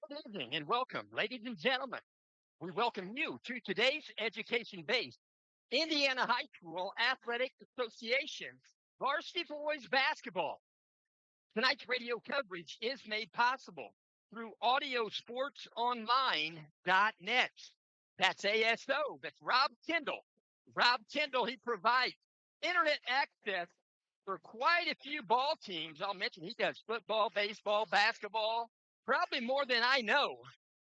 Good evening and welcome, ladies and gentlemen. We welcome you to today's education based Indiana High School Athletic Association varsity boys basketball. Tonight's radio coverage is made possible through audiosportsonline.net. That's ASO. That's Rob Kendall. Rob Kendall, he provides internet access for quite a few ball teams. I'll mention he does football, baseball, basketball, probably more than I know.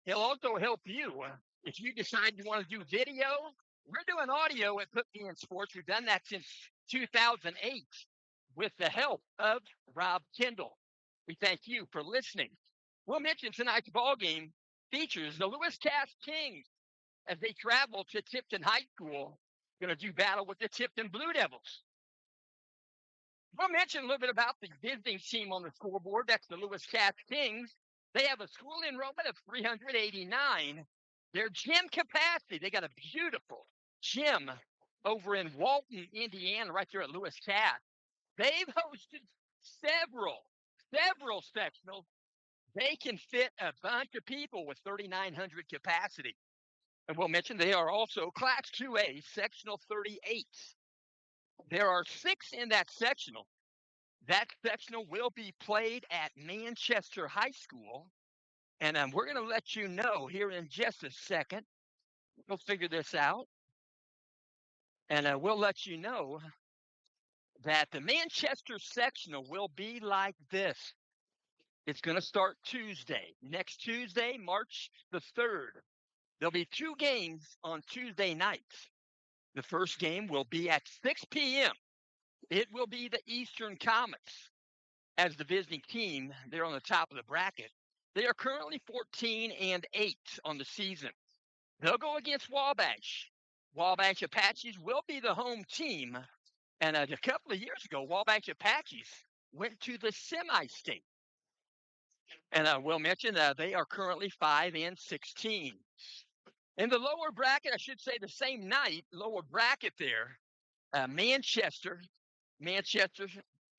He'll also help you if you decide you want to do video. We're doing audio at Put Me in Sports. We've done that since 2008 with the help of Rob Kendall. We thank you for listening. We'll mention tonight's ball game features the Lewis Cass Kings as they travel to Tipton High School, going to do battle with the Tipton Blue Devils. We'll mention a little bit about the visiting team on the scoreboard. That's the Lewis Cass Kings. They have a school enrollment of 389. Their gym capacity, they got a beautiful gym over in Walton, Indiana, right there at Lewis Cass. They've hosted several sectionals. They can fit a bunch of people with 3,900 capacity. And we'll mention they are also Class 2A, sectional 38. There are 6 in that sectional. That sectional will be played at Manchester High School. And we're going to let you know here in just a second. We'll figure this out. And we'll let you know that the Manchester sectional will be like this. It's going to start Tuesday. Next Tuesday, March the 3rd. There'll be 2 games on Tuesday nights. The first game will be at 6 p.m. It will be the Eastern Comets as the visiting team. They're on the top of the bracket. They are currently 14-8 on the season. They'll go against Wabash. Wabash Apaches will be the home team. And a couple of years ago, Wabash Apaches went to the semi-state. And we'll mention they are currently 5-16. In the lower bracket, I should say the same night, lower bracket there, Manchester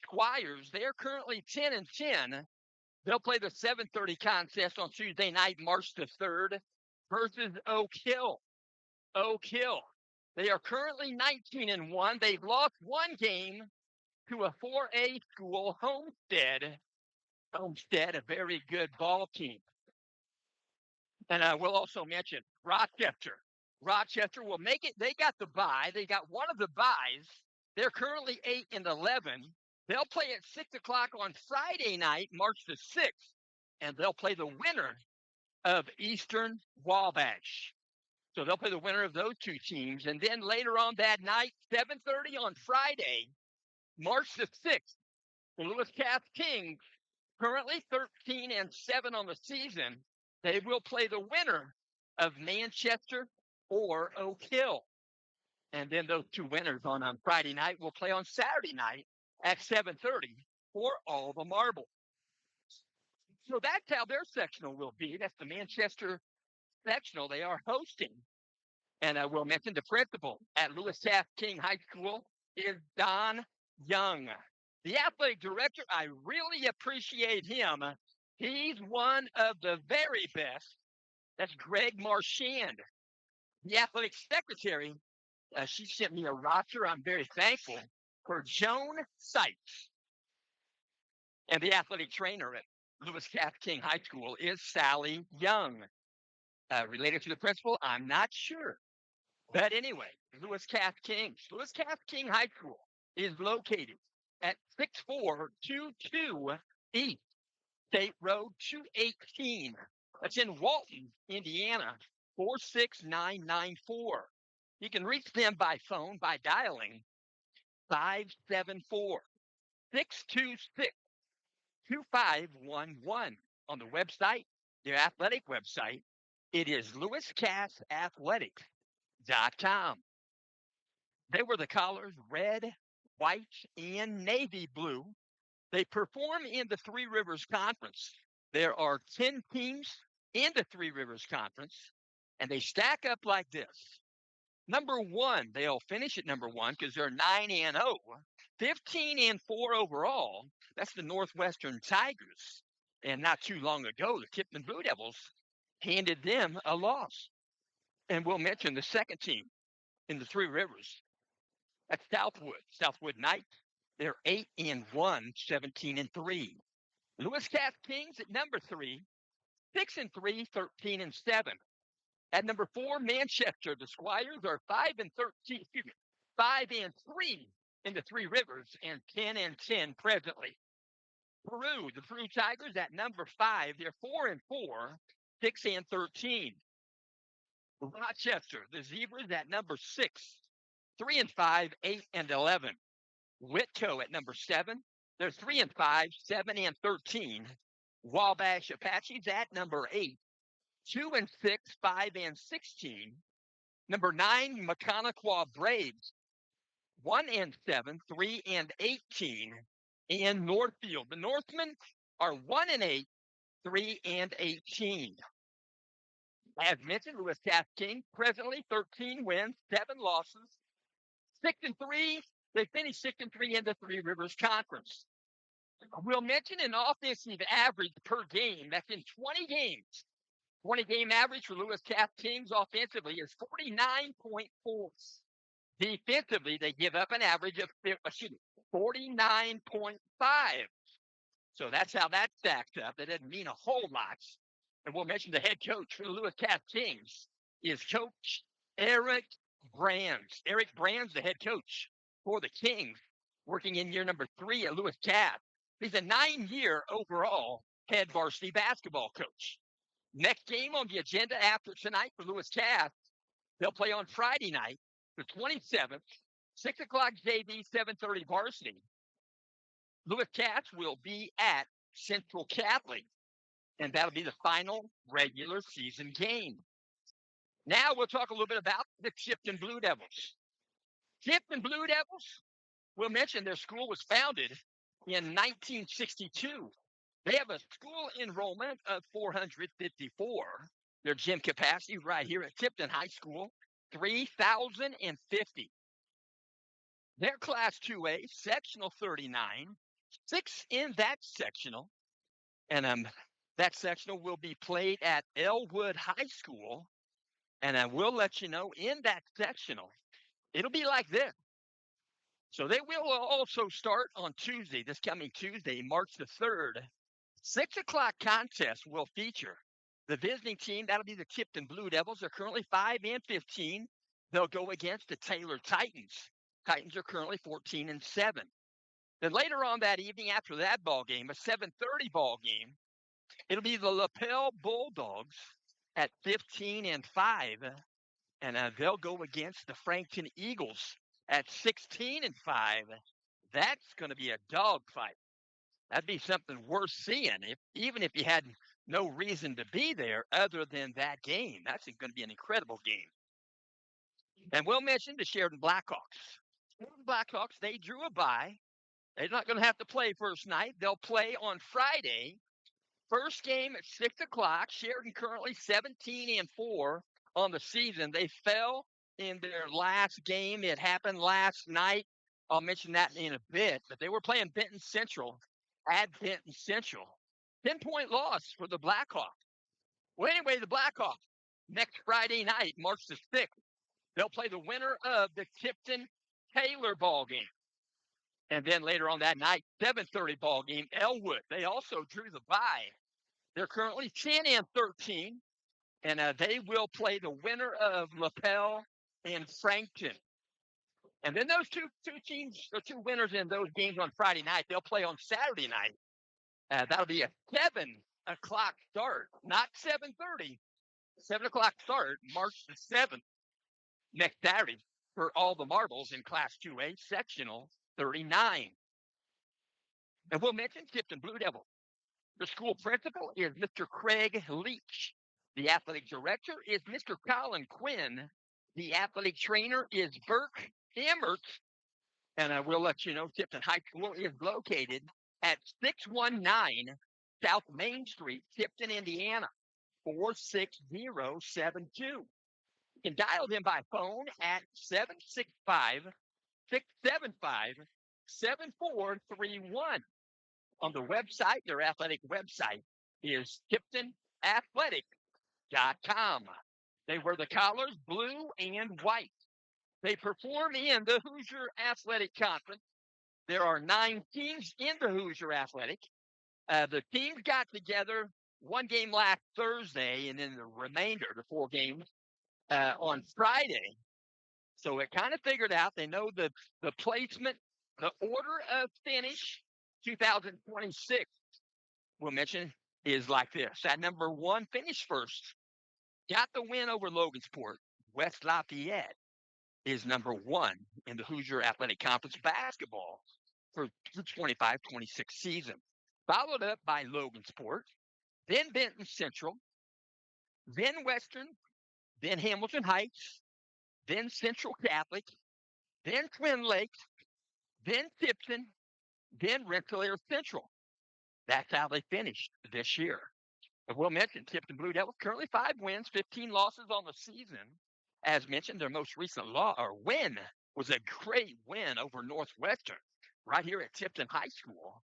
Squires, they are currently 10-10. They'll play the 7:30 contest on Tuesday night, March the 3rd, versus Oak Hill. Oak Hill. They are currently 19-1. They've lost 1 game to a 4A school, Homestead. Homestead, a very good ball team. And we'll also mention Rochester. Rochester will make it. They got the bye. They got one of the byes. They're currently 8-11. They'll play at 6 o'clock on Friday night, March the 6th, and they'll play the winner of Eastern Wabash. So they'll play the winner of those 2 teams. And then later on that night, 7:30 on Friday, March the 6th, the Lewis Cass Kings, currently 13-7 on the season, they will play the winner of Manchester or Oak Hill. And then those 2 winners on Friday night will play on Saturday night at 7:30 for all the marbles. So that's how their sectional will be. That's the Manchester sectional they are hosting. And we'll mention the principal at Lewis Cass King High School is Don Young. The athletic director, I really appreciate him. He's one of the very best. That's Greg Marchand. The athletic secretary, she sent me a roster. I'm very thankful for Joan Sykes. And the athletic trainer at Lewis Cass King High School is Sally Young. Related to the principal, I'm not sure. But anyway, Lewis Cass King High School is located at 6422 East State Road 218. That's in Walton, Indiana, 46994. You can reach them by phone by dialing 574 626 2511. On the website, their athletic website, it is lewiscassathletic.com. They wear the colors red, white, and navy blue. They perform in the Three Rivers Conference. There are 10 teams in the Three Rivers Conference, and they stack up like this. Number 1, they'll finish at number 1 because they're 9-0, 15-4 overall. That's the Northwestern Tigers. And not too long ago, the Tipton Blue Devils handed them a loss. And we'll mention the second team in the Three Rivers. That's Southwood. Southwood Knights. They're 8-1, 17-3. Lewis Cass Kings at number 3, 6-3, 13-7. At number 4, Manchester, the Squires are 5-13, 5-3 in the Three Rivers and 10-10 presently. Peru, the Peru Tigers at number 5, they're 4-4, 6-13. Rochester, the Zebras at number 6, 3-5, 8-11. Whitco at number 7, they're 3-5, 7-13. Wabash Apaches at number 8, 2-6, 5-16. Number 9, Mechaniqua Braves, 1-7, 3-18. And Northfield, the Northmen are 1-8, 3-18. As mentioned, Lewis Cass King presently 13 wins, 7 losses, 6-3. They finished 6-3 in the Three Rivers Conference. We'll mention an offensive average per game. That's in 20 games. 20-game average for Lewis Cass Kings offensively is 49.4. Defensively, they give up an average of 49.5. So that's how that stacks up. That doesn't mean a whole lot. And we'll mention the head coach for the Lewis Cass Kings is Coach Eric Brands. Eric Brands, the head coach for the Kings, working in year number 3 at Lewis Cass. He's a 9-year overall head varsity basketball coach. Next game on the agenda after tonight for Lewis Cass, they'll play on Friday night, the 27th, 6 o'clock JV, 7:30 varsity. Lewis Cass will be at Central Catholic, and that'll be the final regular season game. Now we'll talk a little bit about the Tipton Blue Devils. Tipton Blue Devils, we'll mention their school was founded in 1962. They have a school enrollment of 454. Their gym capacity right here at Tipton High School, 3,050. Their Class 2A, sectional 39, 6 in that sectional. And that sectional will be played at Elwood High School. And I will let you know in that sectional, it'll be like this. So they will also start on Tuesday, this coming Tuesday, March the 3rd. 6 o'clock contest will feature the visiting team. That'll be the Tipton Blue Devils. They're currently 5-15. They'll go against the Taylor Titans. Titans are currently 14-7. Then later on that evening, after that ball game, a 7:30 ball game, it'll be the Lapel Bulldogs at 15-5, and they'll go against the Frankton Eagles at 16-5. That's going to be a dogfight. That'd be something worth seeing, even if you had no reason to be there other than that game. That's going to be an incredible game. And we'll mention the Sheridan Blackhawks. Sheridan Blackhawks, they drew a bye. They're not going to have to play first night. They'll play on Friday. First game at 6 o'clock. Sheridan currently 17-4 on the season. They fell in their last game. It happened last night. I'll mention that in a bit. But they were playing Benton Central at Benton Central. 10-point loss for the Blackhawks. Well, anyway, the Blackhawks, next Friday night, March the 6th, they'll play the winner of the Tipton-Taylor ball game. And then later on that night, 7:30 ball game, Elwood. They also drew the bye. They're currently 10-13, and they will play the winner of Lapel and Frankton. And then those two teams, the two winners in those games on Friday night, they'll play on Saturday night. That'll be a 7 o'clock start, not 7:30. 7 o'clock start, March the 7th, next Saturday, for all the marbles in Class 2A, sectional 39. And we'll mention Tipton Blue Devil. The school principal is Mr. Craig Leach. The athletic director is Mr. Colin Quinn. The athletic trainer is Burke Emmert. And I will let you know Tipton High School is located at 619 South Main Street, Tipton, Indiana, 46072. You can dial them by phone at 765-675-7431. on the website, their athletic website is tiptonathletic.com. They wear the collars blue and white. They perform in the Hoosier Athletic Conference. There are 9 teams in the Hoosier Athletic. The teams got together one game last Thursday, and then the remainder, the 4 games, on Friday. So it kind of figured out. They know the placement, the order of finish 2026, we'll mention, is like this. At number 1, finish first. Got the win over Logansport. West Lafayette is number 1 in the Hoosier Athletic Conference basketball for the 25-26 season. Followed up by Logansport, then Benton Central, then Western, then Hamilton Heights, then Central Catholic, then Twin Lakes, then Tipton, then Rensselaer Central. That's how they finished this year. But we'll mention Tipton Blue Devils currently 5 wins, 15 losses on the season. As mentioned, their most recent win was a great win over Northwestern right here at Tipton High School.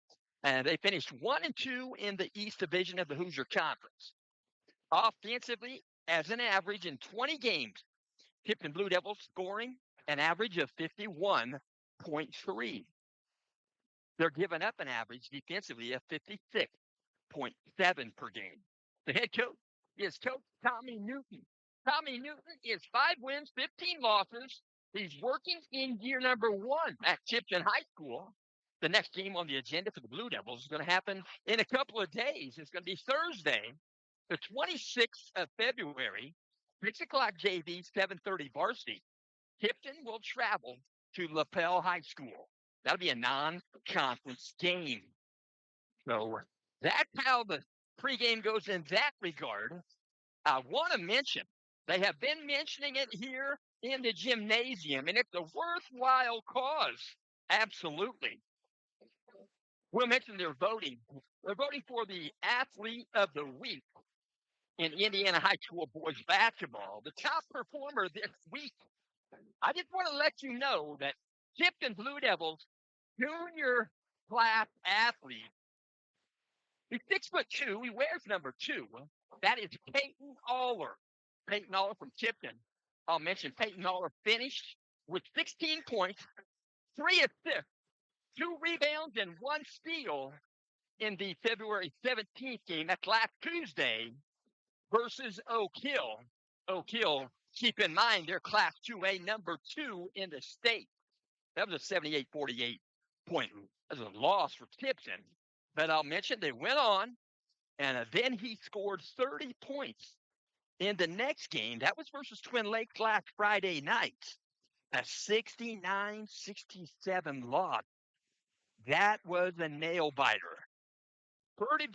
And they finished 1-2 in the East Division of the Hoosier Conference. Offensively, as an average in 20 games, Tipton Blue Devils scoring an average of 51.3. They're giving up an average defensively of 56.7 per game. The head coach is Coach Tommy Newton. Tommy Newton is 5 wins, 15 losses. He's working in year number 1 at Tipton High School. The next game on the agenda for the Blue Devils is going to happen in a couple of days. It's going to be Thursday, the 26th of February, 6 o'clock JV, 7:30 varsity. Tipton will travel to LaPel High School. That'll be a non-conference game. So that's how the pregame goes in that regard. I want to mention, they have been mentioning it here in the gymnasium, and it's a worthwhile cause. Absolutely. We'll mention their voting. They're voting for the Athlete of the Week in Indiana High School boys basketball. The top performer this week, I just want to let you know that Tipton Blue Devils junior class athlete, he's 6'2", he wears number 2. That is Peyton Aller. Peyton Aller from Tipton. I'll mention Peyton Aller finished with 16 points, 3 assists, 2 rebounds, and 1 steal in the February 17th game. That's last Tuesday versus Oak Hill. Oak Hill, keep in mind, they're Class 2A number 2 in the state. That was a 78-48 point. That was a loss for Tipton. But I'll mention they went on, and then he scored 30 points in the next game. That was versus Twin Lakes last Friday night. A 69-67 loss. That was a nail biter. Pretty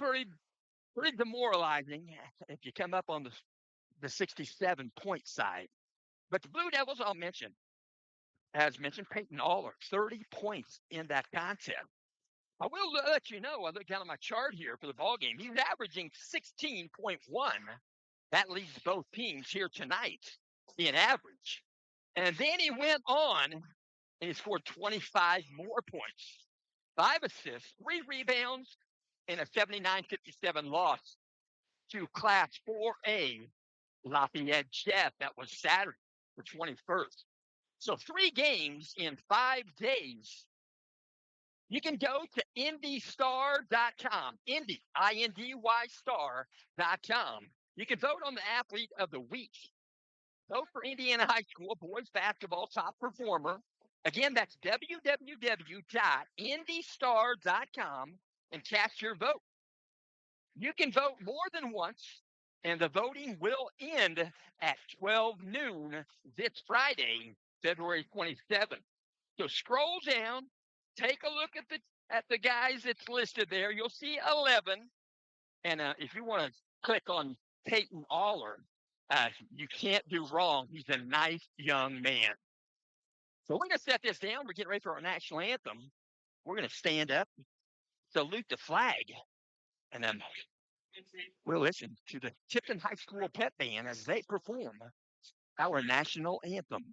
demoralizing if you come up on the 67-point side. But the Blue Devils, I'll mention, as mentioned, Peyton Aller, 30 points in that contest. I will let you know, I looked down at my chart here for the ball game. He's averaging 16.1. That leads both teams here tonight in average. And then he went on and he scored 25 more points. 5 assists, 3 rebounds, and a 79-57 loss to Class 4A Lafayette Jeff. That was Saturday, the 21st. So 3 games in 5 days. You can go to indystar.com, Indy, I-N-D-Y star.com. You can vote on the Athlete of the Week. Vote for Indiana High School boys basketball top performer. Again, that's www.indystar.com and cast your vote. You can vote more than once, and the voting will end at 12 noon this Friday, February 27th. So scroll down, take a look at the guys that's listed there. You'll see 11, and if you want to click on Peyton Aller, you can't do wrong. He's a nice young man. So we're going to set this down. We're getting ready for our national anthem. We're going to stand up, salute the flag, and then we'll listen to the Tipton High School Pep Band as they perform our national anthem.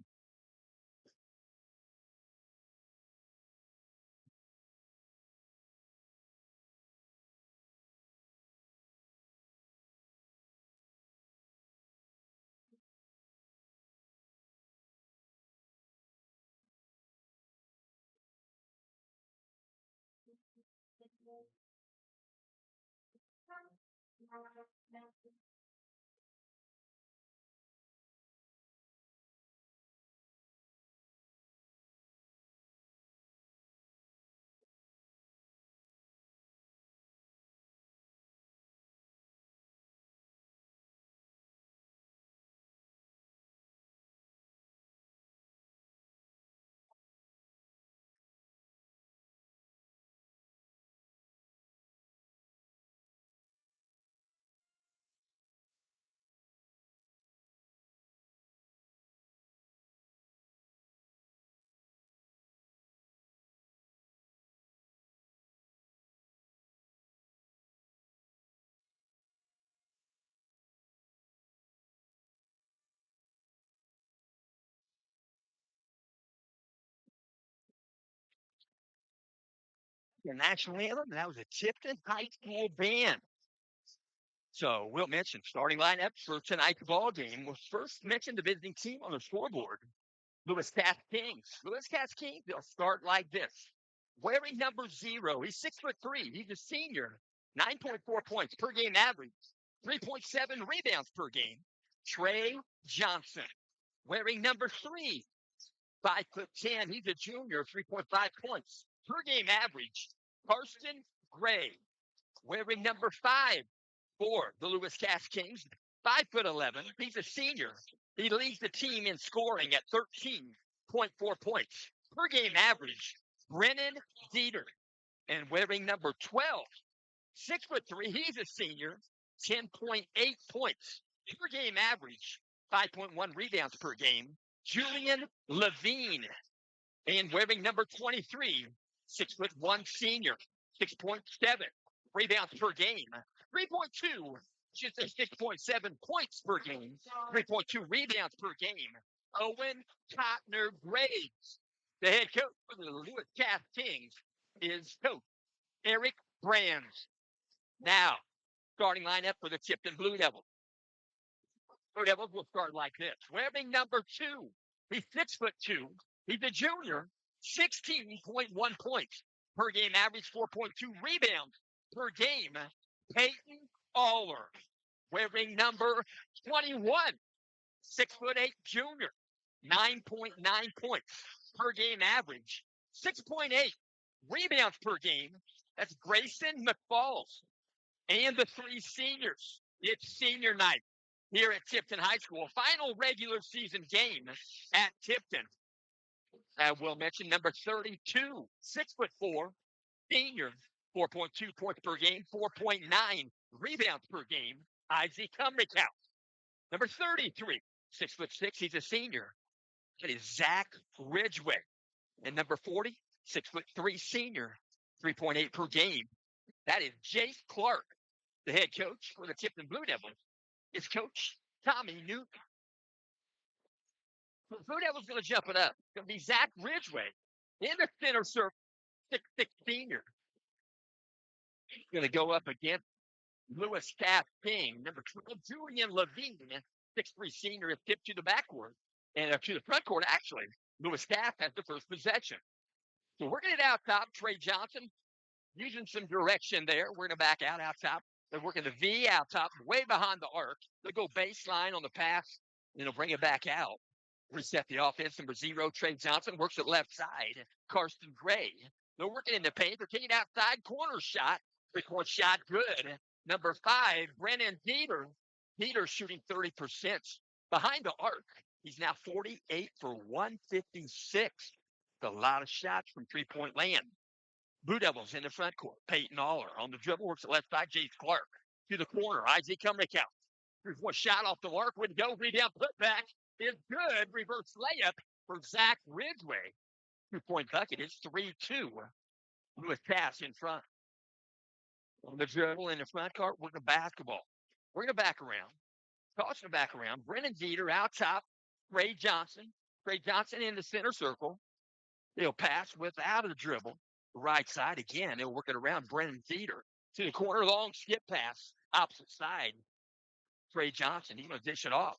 The national anthem, and that was a Tipton High School band. So we'll mention starting lineup for tonight's ball game. We'll first mention the visiting team on the scoreboard. Lewis Cass Kings. Lewis Cass Kings, they'll start like this. Wearing number 0, he's 6'3". He's a senior. 9.4 points per game average. 3.7 rebounds per game. Trey Johnson. Wearing number 3, 5'10". He's a junior. 3.5 points per game average. Karsten Gray. Wearing number 5 for the Lewis Cass Kings. 5'11". He's a senior. He leads the team in scoring at 13.4 points per game average. Brennan Dieter. And wearing number 12, 6'3", he's a senior. 10.8 points per game average. 5.1 rebounds per game. Julian Levine. And wearing number 23, 6'1" senior. 6.7 rebounds per game. 3.2, just a 6.7 points per game, 3.2 rebounds per game. Owen Cotner Graves, the head coach for the Lewis Cass Kings, is Coach Eric Brands. Now, starting lineup for the Tipton Blue Devils. Blue Devils will start like this. Wearing number 2, he's 6'2". He's a junior, 16.1 points per game average, 4.2 rebounds per game. Peyton Aller. Wearing number 21, 6'8" junior, 9.9 points per game average, 6.8 rebounds per game. That's Grayson McFalls. And the 3 seniors. It's senior night here at Tipton High School. Final regular season game at Tipton. We'll mention number 32, 6'4", senior, 4.2 points per game, 4.9 rebounds per game. Isaac Cumrick. Number 33, 6'6", he's a senior. That is Zach Ridgway. And number 40, 6'3", senior, 3.8 per game. That is Jace Clark. The head coach for the Tipton Blue Devils is Coach Tommy Newton. The Blue Devils going to jump it up. It's going to be Zach Ridgway in the center circle, 6'6" senior. He's going to go up against Lewis Cass King. Number 12, Julian Levine, 6'3" senior, is tipped to the backcourt. And to the front court, actually. Lewis Cass has the first possession. So we're going to get out top. Trey Johnson using some direction there. We're going to back out top. They're working the V out top, way behind the arc. They'll go baseline on the pass, and they'll bring it back out. Reset the offense. Number 0, Trey Johnson, works at left side. Karsten Gray. They're working in the paint. They're taking outside corner shot. 3-point shot, good. Number 5, Brennan Dieter. Dieter shooting 30% behind the arc. He's now 48 for 156. A lot of shots from 3-point land. Blue Devils in the front court. Peyton Aller on the dribble, works at left side. Jace Clark to the corner. Isaac Cumrick. 3-point shot off the arc. Wouldn't go. Rebound, putback is good. Reverse layup for Zach Ridgway. 2-point bucket is 3-2. Lewis Cass in front. On the dribble in the front court, we're going to basketball. We're going to back around. Tossing back around. Brennan Dieter out top. Trey Johnson. Trey Johnson in the center circle. They'll pass without a dribble. Right side again. They'll work it around. Brennan Dieter to the corner. Long skip pass. Opposite side. Trey Johnson. He's going to dish it off.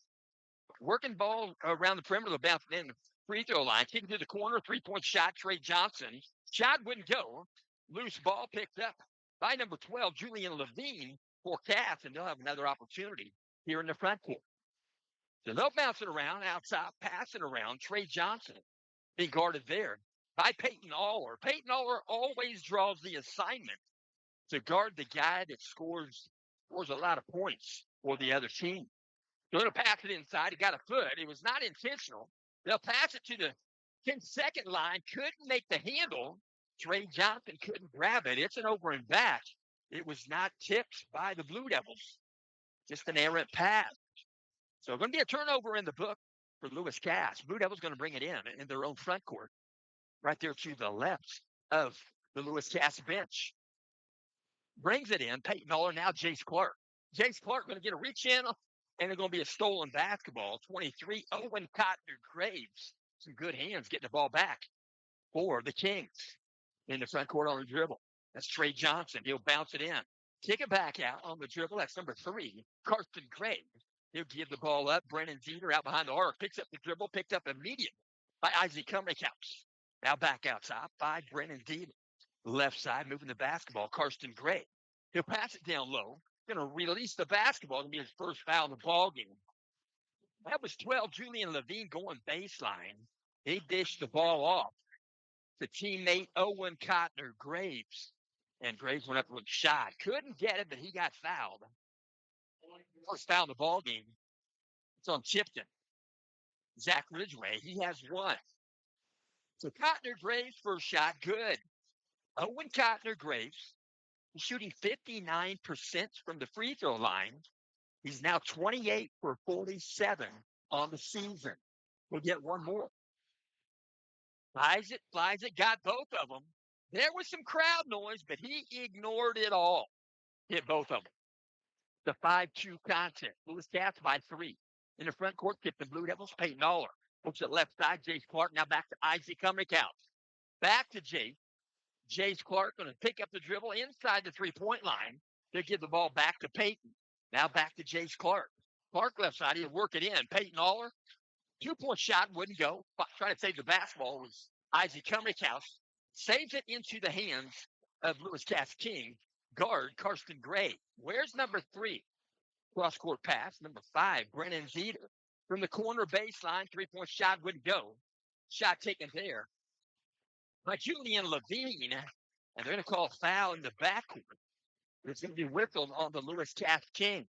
Working ball around the perimeter. They'll bounce in the free throw line. Kicking to the corner. 3-point shot. Trey Johnson. Shot wouldn't go. Loose ball picked up by number 12, Julian Levine. for Cass, and they'll have another opportunity here in the front court. So they'll bounce it around outside, pass it around. Trey Johnson being guarded there by Peyton Aller. Peyton Aller always draws the assignment to guard the guy that scores a lot of points for the other team. So they'll pass it inside. He got a foot. It was not intentional. They'll pass it to the 10-second line. Couldn't make the handle. Trey Johnson couldn't grab it. It's an over and back. It was not tipped by the Blue Devils. Just an errant pass. So going to be a turnover in the book for Lewis Cass. Blue Devils going to bring it in their own front court, right there to the left of the Lewis Cass bench. Brings it in. Peyton Aller, now Jace Clark. Jace Clark going to get a reach in, and it's going to be a stolen basketball. 23, Owen Cotner Graves. Some good hands getting the ball back for the Kings in the front court on the dribble. That's Trey Johnson. He'll bounce it in. Kick it back out on the dribble. That's number 3, Carson Graves. He'll give the ball up. Brennan Dieter out behind the arc. Picks up the dribble. Picked up immediately by Isaac Cumberhouse. Now back outside by Brennan Dieter. Left side, moving the basketball. Carson Gray. He'll pass it down low. Going to release the basketball. It'll be his first foul in the ball game. That was 12. Julian Levine going baseline. He dished the ball off to teammate Owen Cotner Graves. And Graves went up with a shot. Couldn't get it, but he got fouled. First foul in the ball game. It's on Tipton. Zach Ridgway. He has 1. So Cotner Graves first shot. Good. Owen Cotner Graves. He's shooting 59% from the free throw line. He's now 28 for 47 on the season. We'll get one more. Flies it, got both of them. There was some crowd noise, but he ignored it all. Hit both of them. The 5-2 contest. Lewis Cass by 3. In the front court, Tipton Blue Devils, Peyton Aller. Looks at left side, Jace Clark. Now back to Isaac Cumberhouse. Back to Jace. Jace Clark going to pick up the dribble inside the three-point line. They'll give the ball back to Peyton. Now back to Jace Clark. Clark left side, he'll work it in. Peyton Aller, 2-point shot, wouldn't go. Trying to save the basketball was Isaac Cumberhouse. Saves it into the hands of Lewis Cass King. Guard, Carson Gray. Where's number 3? Cross-court pass. Number 5, Brennan Dieter. From the corner baseline, 3-point shot wouldn't go. Shot taken there by Julian Levine. And they're going to call a foul in the backcourt. It's going to be whistled on the Lewis Cass King.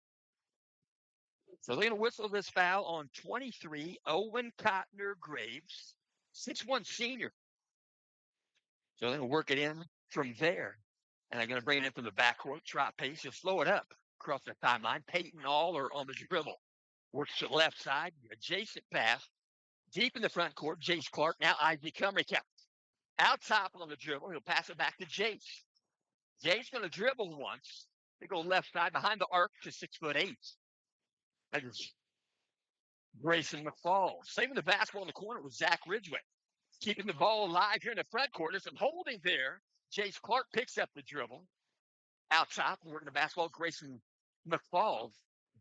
So they're going to whistle this foul on 23, Owen Cotner Graves, 6'1" senior. So they're going to work it in from there. And they're going to bring it in from the backcourt, trot pace. He'll slow it up across the timeline. Peyton Aller on the dribble. Works to the left side, adjacent pass. Deep in the front court, Jace Clark. Now Isaac Cumberhouse. Out top on the dribble. He'll pass it back to Jace. Jace going to dribble once. They go left side behind the arc to 6'8". That is Grayson McFall. Saving the basketball in the corner with Zach Ridgway. Keeping the ball alive here in the front court. There's some holding there. Jace Clark picks up the dribble. Out top, working the basketball. Grayson McFall.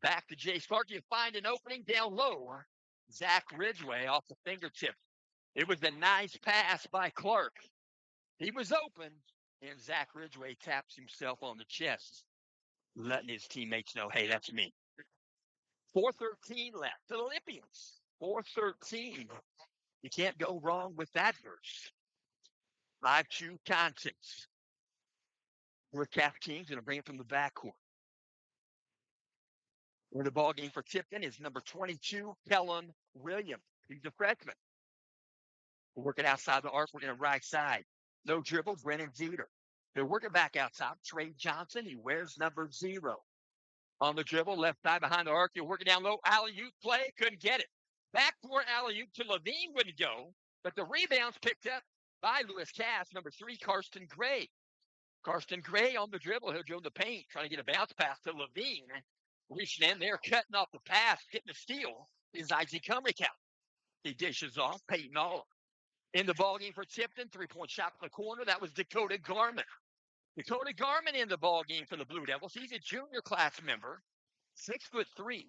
Back to Jace Clark. You find an opening down low. Zach Ridgway off the fingertip. It was a nice pass by Clark. He was open, and Zach Ridgway taps himself on the chest, letting his teammates know, hey, that's me. 4:13 left. The Olympians, 4:13. You can't go wrong with that verse. 5-2 contest. We're Cap Kings going to bring it from the backcourt. Where the ball game for Tipton is number 22, Kellen Williams. He's a freshman. We're working outside the arc. We're going to right side. No dribble, Brennan Dieter. They're working back outside. Trey Johnson, he wears number 0. On the dribble, left side behind the arc. You're working down low. Alley-oop play, couldn't get it. Backcourt alley-oop to Levine wouldn't go, but the rebound's picked up by Lewis Cass, number 3, Carson Gray. Carson Gray on the dribble. He'll drill the paint, trying to get a bounce pass to Levine. Reaching in there, cutting off the pass, getting the steal is Isaac Cumberhouse. He dishes off Peyton Aller. In the ballgame for Tipton, 3-point shot from the corner. That was Dakota Garment. Dakota Garment in the ballgame for the Blue Devils. He's a junior class member, 6'3".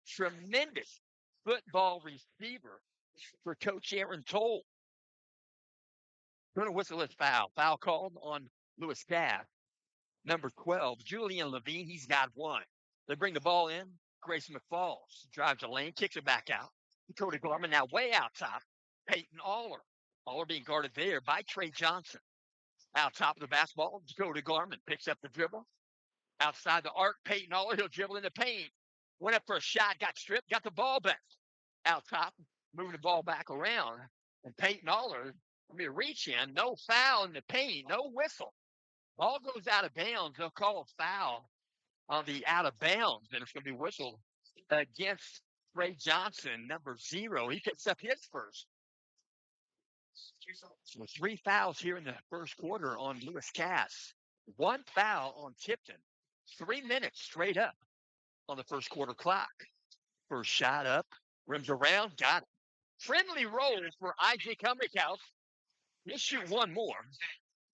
Tremendous football receiver for Coach Aaron Toll. Going to whistle this foul. Foul called on Lewis Cass. Number 12, Julian Levine, he's got one. They bring the ball in. Grayson McFalls drives the lane, kicks it back out. Dakota Garman now way out top. Peyton Aller. Aller being guarded there by Trey Johnson. Out top of the basketball, Dakota Garman picks up the dribble. Outside the arc, Peyton Aller, he'll dribble in the paint. Went up for a shot, got stripped, got the ball back. Out top, moving the ball back around. And Peyton Aller, reach in, no foul in the paint, no whistle. Ball goes out of bounds. They'll call a foul on the out of bounds, and it's going to be whistled against Trey Johnson, number 0. He picks up his first. So 3 fouls here in the first quarter on Lewis Cass. 1 foul on Tipton. 3 minutes straight up on the first quarter clock. First shot up, rims around, got it. Friendly roll for Isaac Humrickhouse. He'll shoot one more.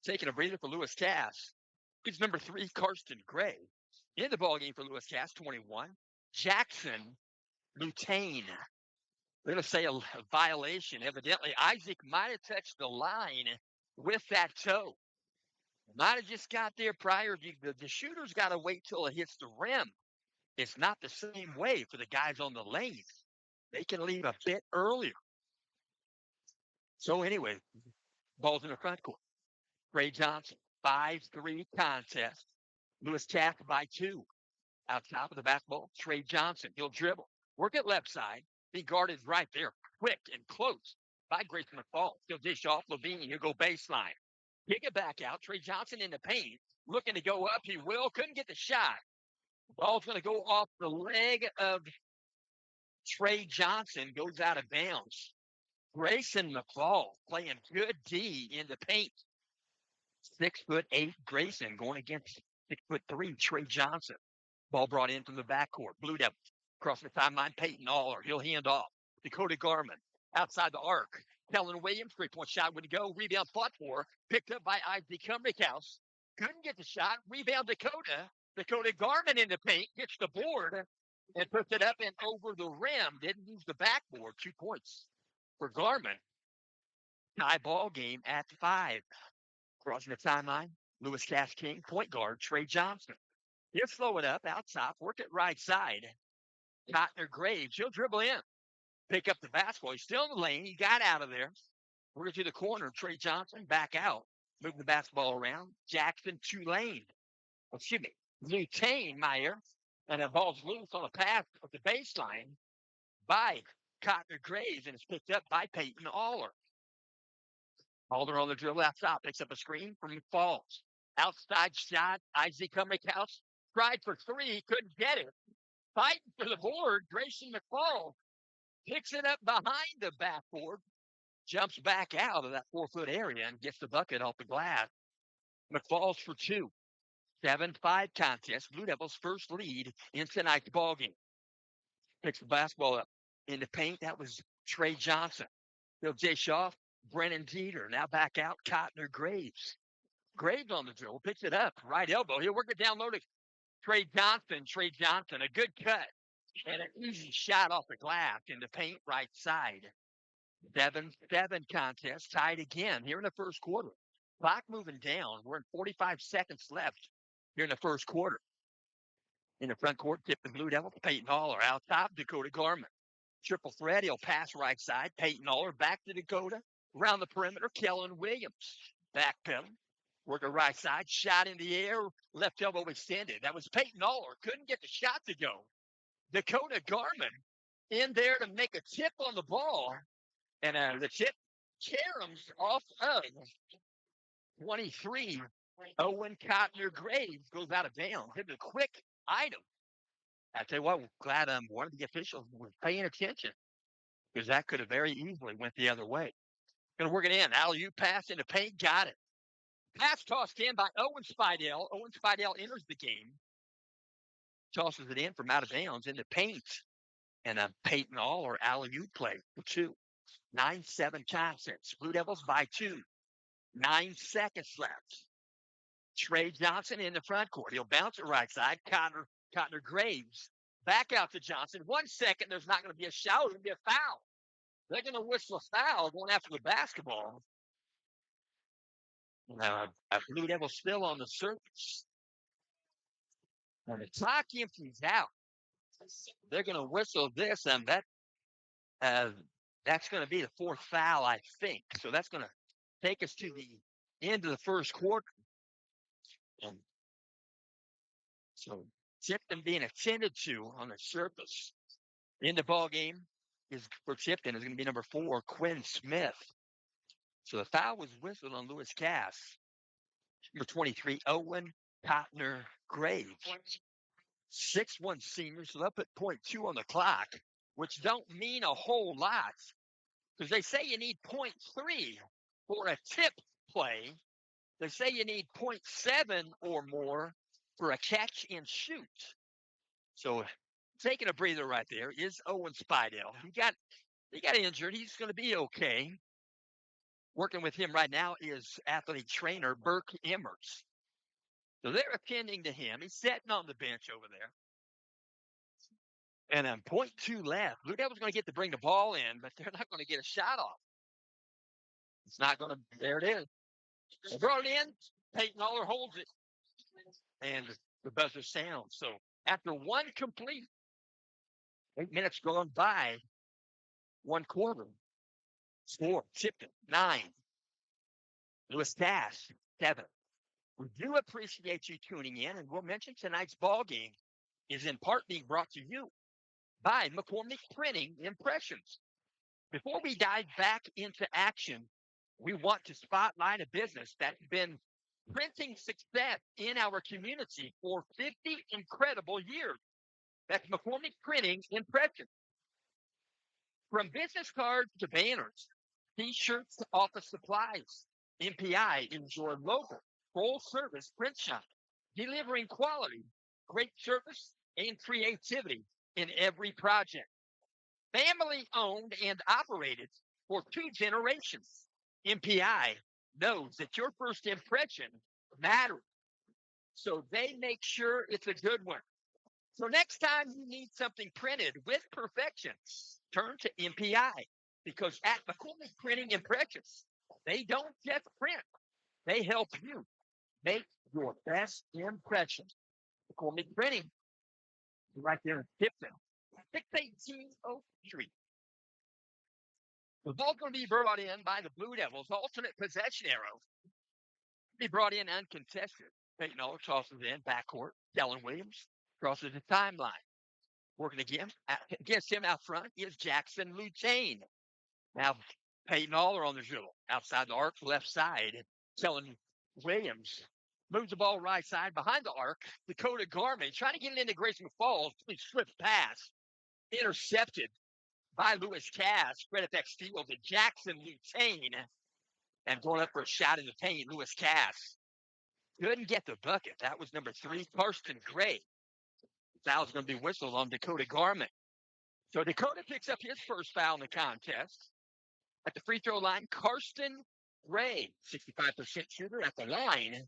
Taking a breather for Lewis Cass. It's number 3, Karsten Gray. In the ballgame for Lewis Cass, 21. Jackson Lutain. They're going to say a violation. Evidently, Isaac might have touched the line with that toe. Might have just got there prior. The shooter's got to wait till it hits the rim. It's not the same way for the guys on the lane. They can leave a bit earlier. So anyway, ball's in the front court. Trey Johnson, 5-3 contest. Lewis Cass by 2. Out top of the basketball, Trey Johnson. He'll dribble. Work it left side. Be guarded right there. Quick and close by Grayson McFall. He'll dish off Levine. He'll go baseline. Kick it back out. Trey Johnson in the paint. Looking to go up. He will. Couldn't get the shot. Ball's going to go off the leg of Trey Johnson. Goes out of bounds. Grayson McFall playing good D in the paint. 6'8" Grayson going against 6'3" Trey Johnson. Ball brought in from the backcourt. Blue Devils across the timeline. Peyton Aller. He'll hand off. Dakota Garman outside the arc. Kellen Williams, 3-point shot would go. Rebound fought for. Picked up by Isaac Humrickhouse. Couldn't get the shot. Rebound Dakota. Dakota Garman in the paint. Gets the board and puts it up and over the rim. Didn't use the backboard. 2 points for Garman. Tie ball game at 5. Crossing the timeline. Lewis Cass King, point guard, Trey Johnson. He'll slow it up out top, work it right side. Cotner Graves, he'll dribble in. Pick up the basketball. He's still in the lane. He got out of there. We're to the corner. Trey Johnson back out. Moving the basketball around. Jackson Tulane. Excuse me. Lutain Meyer. And the ball's loose on a pass at the baseline by Cotner Graves. And it's picked up by Peyton Aller. Aller on the dribble outside. Picks up a screen from McFalls. Outside shot. Isaac Humrickhouse tried for 3. Couldn't get it. Fighting for the board. Grayson McFalls picks it up behind the backboard. Jumps back out of that 4-foot area and gets the bucket off the glass. McFalls for 2. 7-5 contest. Blue Devils' first lead in tonight's ballgame. Picks the basketball up in the paint. That was Trey Johnson. He'll dish off. Brennan Dieter. Now back out. Cotner Graves. Graves on the dribble. Picks it up. Right elbow. He'll work it down low to Trey Johnson. Trey Johnson. A good cut. And an easy shot off the glass in the paint right side. 7-7 contest. Tied again here in the first quarter. Clock moving down. We're in 45 seconds left here in the first quarter. In the front court, Tipton Blue Devils. Peyton Aller out top. Dakota Garman. Triple threat. He'll pass right side. Peyton Aller back to Dakota. Around the perimeter, Kellen Williams. Back pedal. Work the right side. Shot in the air. Left elbow extended. That was Peyton Aller. Couldn't get the shot to go. Dakota Garman in there to make a tip on the ball. And the tip caroms off of 23. Owen Cotner Graves goes out of bounds. It's a quick item. I tell you what, I'm glad one of the officials was paying attention because that could have very easily went the other way. Going to work it in. Alley-oop pass in the paint. Got it. Pass tossed in by Owen Spidell. Owen Spidell enters the game. Tosses it in from out of bounds in the paint. And a Peyton Aller alley-oop play for 2. 9-7 contest. Blue Devils by 2. 9 seconds left. Trey Johnson in the front court. He'll bounce it right side. Cotner Graves back out to Johnson. 1 second. There's not going to be a shot. It's going to be a foul. They're going to whistle a foul going after the basketball. Blue Devils still on the surface. And the clock empties out. They're going to whistle this, and that's going to be the fourth foul, I think. So that's going to take us to the end of the first quarter. And so Tipton being attended to on the surface in the ball game is for Tipton is going to be number 4, Quinn Smith. So the foul was whistled on Lewis Cass. Number 23, Owen Cotner Graves. 6'1" senior, so they'll put .2 on the clock, which don't mean a whole lot because they say you need .3 for a tip play. They say you need .7 or more for a catch and shoot. So taking a breather right there is Owen Spidell. He got injured. He's going to be okay. Working with him right now is athlete trainer Burke Emmers. So they're attending to him. He's sitting on the bench over there. And then .2 left. Blue Devils going to get to bring the ball in, but they're not going to get a shot off. It's not going to. There it is. They brought it in. Peyton Aller holds it. And the buzzer sounds. So after one complete, 8 minutes gone by, one quarter. Score, Tipton, 9. Lewis Cass, 7. We do appreciate you tuning in, and we'll mention tonight's ball game is in part being brought to you by McCormick Printing Impressions. Before we dive back into action, we want to spotlight a business that's been printing success in our community for 50 incredible years. That's McCormick Printing Impressions. From business cards to banners, T-shirts to office supplies, MPI is your local full-service print shop, delivering quality, great service, and creativity in every project. Family owned and operated for 2 generations. MPI knows that your first impression matters, so they make sure it's a good one. So next time you need something printed with perfection, turn to MPI, because at McCormick Printing Impressions, they don't just print, they help you make your best impression. McCormick Printing, right there in Tipton, 618 Oak Street. The ball's going to be brought in by the Blue Devils. Alternate possession arrow. Be brought in uncontested. Peyton Aller tosses in backcourt. Dallin Williams crosses the timeline. Working against him out front is Jackson Lutain. Now Peyton Aller on the dribble. Outside the arc, left side. Dallin Williams moves the ball right side behind the arc. Dakota Garman trying to get it into Grayson Falls. Swift pass. Intercepted by Lewis Cass. Credit that steal to Jackson Lutain. And going up for a shot in the paint, Lewis Cass. Couldn't get the bucket. That was number 3, Karsten Gray. Foul's going to be whistled on Dakota Garman. So Dakota picks up his first foul in the contest. At the free throw line, Karsten Gray, 65% shooter at the line.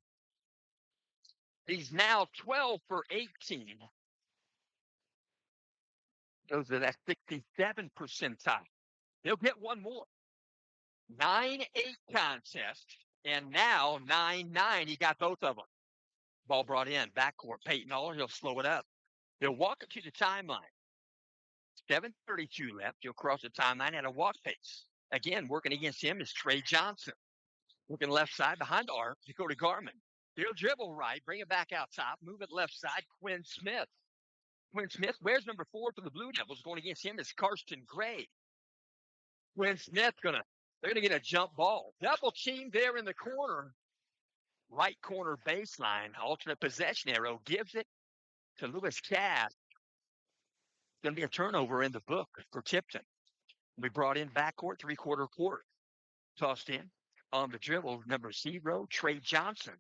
He's now 12 for 18. Goes to that 67 percentile. He'll get one more. 9-8 contest, and now 9-9. He got both of them. Ball brought in, backcourt. Peyton Aller, he'll slow it up. He'll walk it to the timeline. 7:32 left. He'll cross the timeline at a walk pace. Again, working against him is Trey Johnson. Working left side behind the arc, Dakota Garman. He'll dribble right, bring it back out top, move it left side, Quinn Smith. Quinn Smith, where's number 4 for the Blue Devils? Going against him is Karsten Gray. Quinn Smith they're gonna get a jump ball. Double team there in the corner. Right corner baseline. Alternate possession arrow gives it to Lewis Cass. Going to be a turnover in the book for Tipton. We brought in backcourt, 3/4 court. Tossed in on the dribble, number 0, Trey Johnson,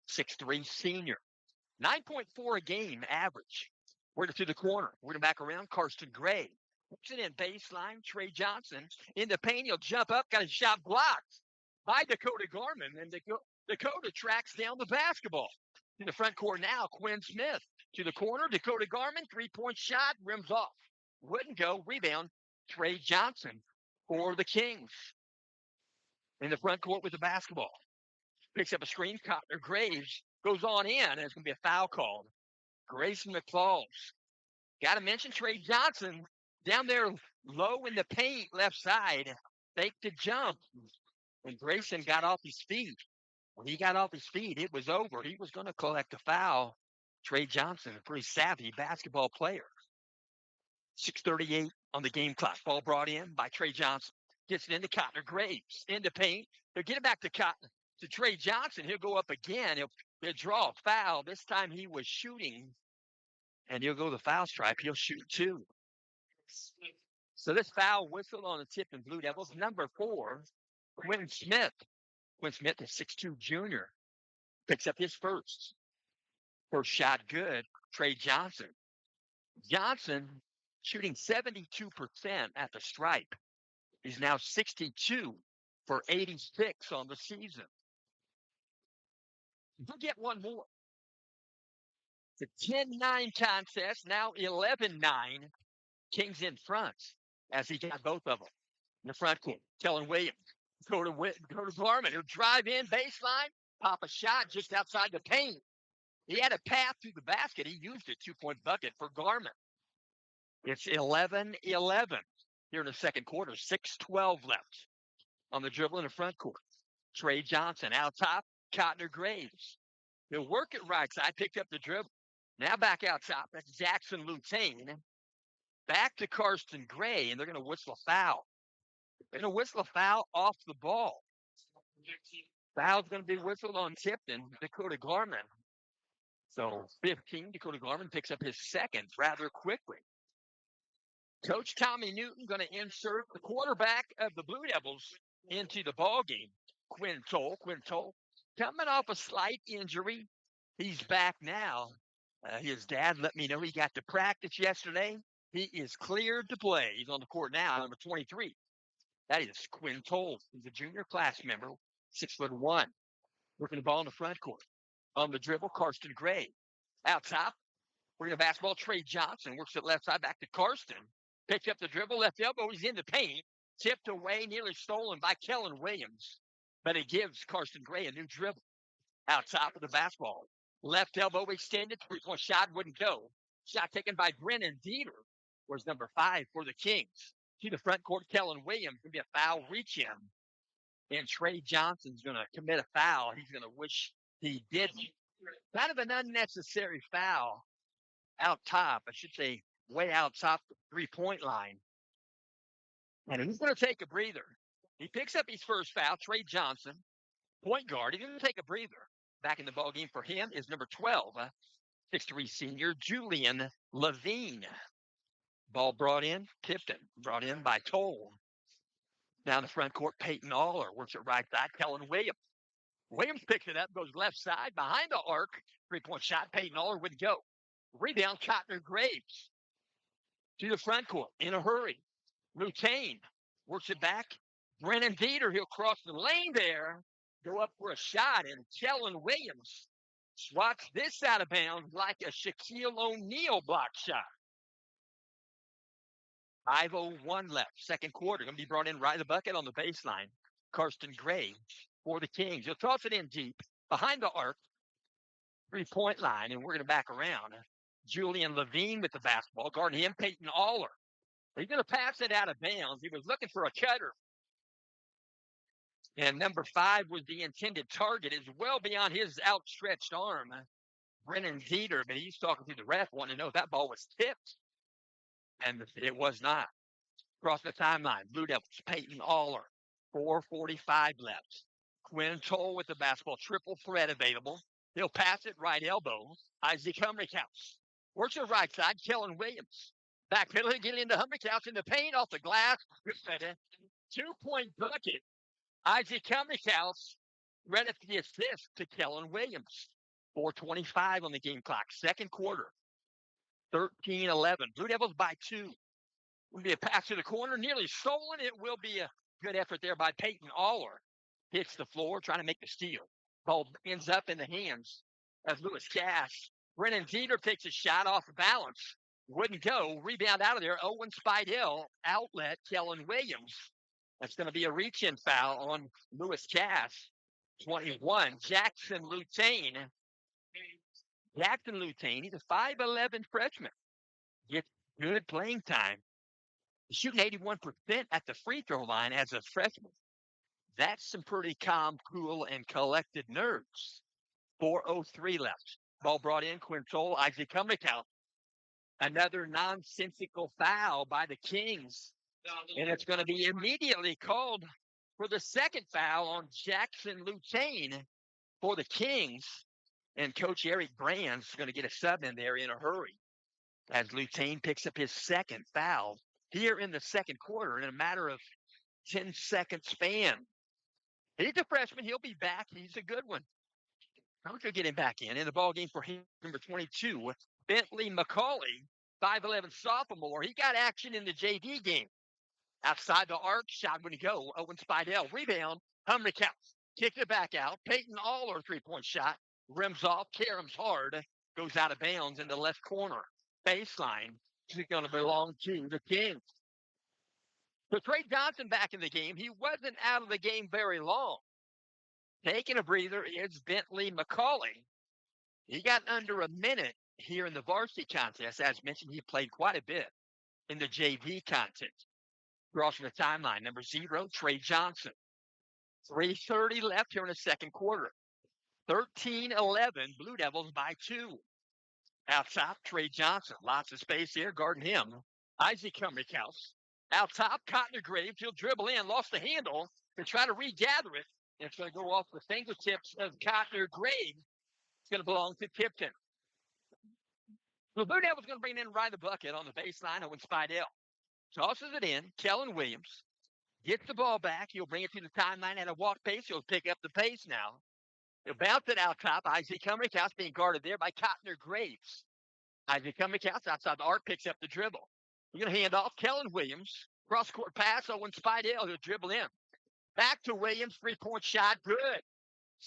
6'3" senior. 9.4 a game average. Working to the corner. Working back around, Karsten Gray. Puts it in baseline, Trey Johnson. In the paint, he'll jump up, got a shot blocked by Dakota Garman. And Dakota tracks down the basketball. In the front court now, Quinn Smith. To the corner, Dakota Garman, 3-point shot, rims off. Wouldn't go, rebound, Trey Johnson for the Kings. In the front court with the basketball. Picks up a screen, Cotner Graves goes on in, and it's going to be a foul called. Grayson McFalls. Got to mention Trey Johnson down there low in the paint, left side. Faked the jump. And Grayson got off his feet. When he got off his feet, it was over. He was going to collect a foul. Trey Johnson, a pretty savvy basketball player. 6:38 on the game clock. Ball brought in by Trey Johnson. Gets it into Cotner Graves. Into paint. He'll get it back to Cotner. To Trey Johnson. He'll go up again. He'll draw a foul. This time he was shooting. And he'll go to the foul stripe. He'll shoot two. So this foul whistled on the Tipton Blue Devils. Number 4, Quinn Smith. Quinn Smith, a 6'2 junior, picks up his first. First shot good. Trey Johnson. Johnson shooting 72% at the stripe. He's now 62 for 86 on the season. We'll get one more. It's a 10-9 contest, now 11-9. Kings in front as he got both of them in the front court. Kellen Williams go to Garman. He'll drive in baseline, pop a shot just outside the paint. He had a path through the basket. He used a 2-point bucket for Garman. It's 11-11 here in the second quarter. 6:12 left on the dribble in the front court. Trey Johnson out top. Cotner Graves. He'll work it right side. Picked up the dribble. Now back out top. That's Jackson Lutain. Back to Karsten Gray, and they're going to whistle a foul. They're going to whistle a foul off the ball. Foul's going to be whistled on Tipton, Dakota Garman. So 15, Dakota Garman picks up his second rather quickly. Coach Tommy Newton going to insert the quarterback of the Blue Devils into the ball game. Quinn Toll coming off a slight injury. He's back now. His dad let me know he got to practice yesterday. He is cleared to play. He's on the court now, number 23. That is Quinn Toll. He's a junior class member, 6'1". Working the ball in the front court. On the dribble, Karsten Gray. Out top, we're going to basketball. Trey Johnson works it left side back to Karsten. Picks up the dribble, left elbow. He's in the paint. Tipped away, nearly stolen by Kellen Williams. But it gives Karsten Gray a new dribble. Out top of the basketball. Left elbow extended. 3-point shot wouldn't go. Shot taken by Brennan Dieter. Was number 5 for the Kings. To the front court, Kellen Williams. Going to be a foul reach in. And Trey Johnson's going to commit a foul. He's going to wish he didn't. Kind of an unnecessary foul out top. I should say way out top the 3-point line. And he's going to take a breather. He picks up his first foul. Trey Johnson, point guard. He's going to take a breather. Back in the ball game for him is number 12, 6'3 senior Julian Levine. Ball brought in, Tipton, brought in by Toll. Down the front court, Peyton Aller works it right side. Kellen Williams. Williams picks it up, goes left side, behind the arc. 3-point shot, Peyton Aller would go. Rebound, Cotner Graves. To the front court, in a hurry. Lutain works it back. Brennan Dieter, he'll cross the lane there. Go up for a shot, and Kellen Williams swats this out of bounds like a Shaquille O'Neal block shot. 5:01 left, second quarter. Going to be brought in right in the bucket on the baseline. Karsten Gray for the Kings. He'll toss it in deep, behind the arc, 3-point line, and we're going to back around. Julian Levine with the basketball, guarding him, Peyton Aller. He's going to pass it out of bounds. He was looking for a cutter. And number 5 was the intended target. It's well beyond his outstretched arm. Brennan Dieter, but he's talking to the ref, wanting to know if that ball was tipped. And it was not. Across the timeline, Blue Devils, Peyton Aller, 4:45 left. Quinn Toll with the basketball, triple threat available. He'll pass it right elbow. Isaac Humrickhouse. Works the right side, Kellen Williams. Back middle, get into Humrickhouse in the paint, off the glass. 2-point bucket. Isaac Humrickhouse read it for the assist to Kellen Williams. 4:25 on the game clock. Second quarter. 13-11. Blue Devils by 2. Will be a pass to the corner, nearly stolen. It will be a good effort there by Peyton Aller. Hits the floor, trying to make the steal. Ball ends up in the hands of Lewis Cash. Brennan Dieter takes a shot off balance. Wouldn't go. Rebound out of there. Owen Spidell. Outlet, Kellen Williams. That's going to be a reach-in foul on Lewis Cash. 21. Jackson Lutain Jackson Lutain, he's a 5'11 freshman. Gets good playing time. He's shooting 81% at the free throw line as a freshman. That's some pretty calm, cool, and collected nerves. 4:03 left. Ball brought in. Quintal, Isaac Cumbertown. Another nonsensical foul by the Kings. And it's going to be immediately called for the second foul on Jackson Lutain for the Kings. And Coach Eric Brand's going to get a sub in there in a hurry as Lutain picks up his second foul here in the second quarter in a matter of 10-second span. He's a freshman. He'll be back. He's a good one. Coach will get him back in the ball game for him, number 22, Bentley McCauley, 5'11 sophomore. He got action in the JV game. Outside the arc, shot when he go. Owen Spidell, rebound. Humrick kicked it back out. Peyton Aller, three-point shot. Rims off. Karam's hard. Goes out of bounds in the left corner. Baseline. Is going to belong to the Kings. So Trey Johnson back in the game. He wasn't out of the game very long. Taking a breather is Bentley McCauley. He got under a minute here in the varsity contest. As mentioned, he played quite a bit in the JV contest. Crossing the timeline, number 0, Trey Johnson. 3:30 left here in the second quarter. 13-11, Blue Devils by 2. Out top, Trey Johnson. Lots of space here, guarding him. Isaac Cumberhouse. Out top, Cotner Graves. He'll dribble in, lost the handle to try to regather it. It's going to go off the fingertips of Cotner Graves. It's going to belong to Tipton. The Blue Devils going to bring it in right the bucket on the baseline. Owen Spidell tosses it in. Kellen Williams gets the ball back. He'll bring it to the timeline at a walk pace. He'll pick up the pace now. He'll bounce it out top. Isaac Cumberhouse being guarded there by Cotner Graves. Isaac Cumberhouse outside the arc picks up the dribble. We're going to hand off Kellen Williams. Cross-court pass. Owen Spidell. He'll dribble in. Back to Williams. Three-point shot. Good.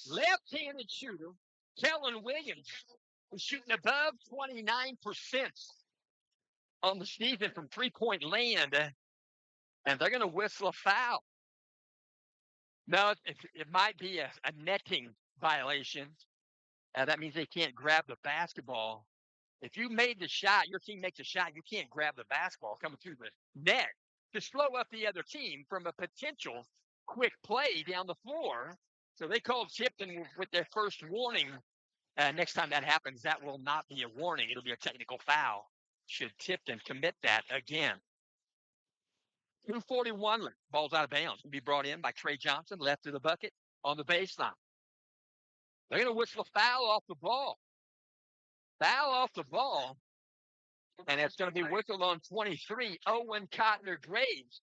Left-handed shooter. Kellen Williams is shooting above 29% on the season from three-point land. And they're going to whistle a foul. No, it might be a netting violation. That means they can't grab the basketball. If you made the shot, your team makes a shot, you can't grab the basketball coming through the net to slow up the other team from a potential quick play down the floor. So they called Tipton with their first warning. Next time that happens, that will not be a warning. It'll be a technical foul should Tipton commit that again. 2:41 left. Ball's out of bounds. Will be brought in by Trey Johnson, left of the bucket on the baseline. They're going to whistle a foul off the ball. Foul off the ball. And it's going to be whistled on 23, Owen Cotner Graves.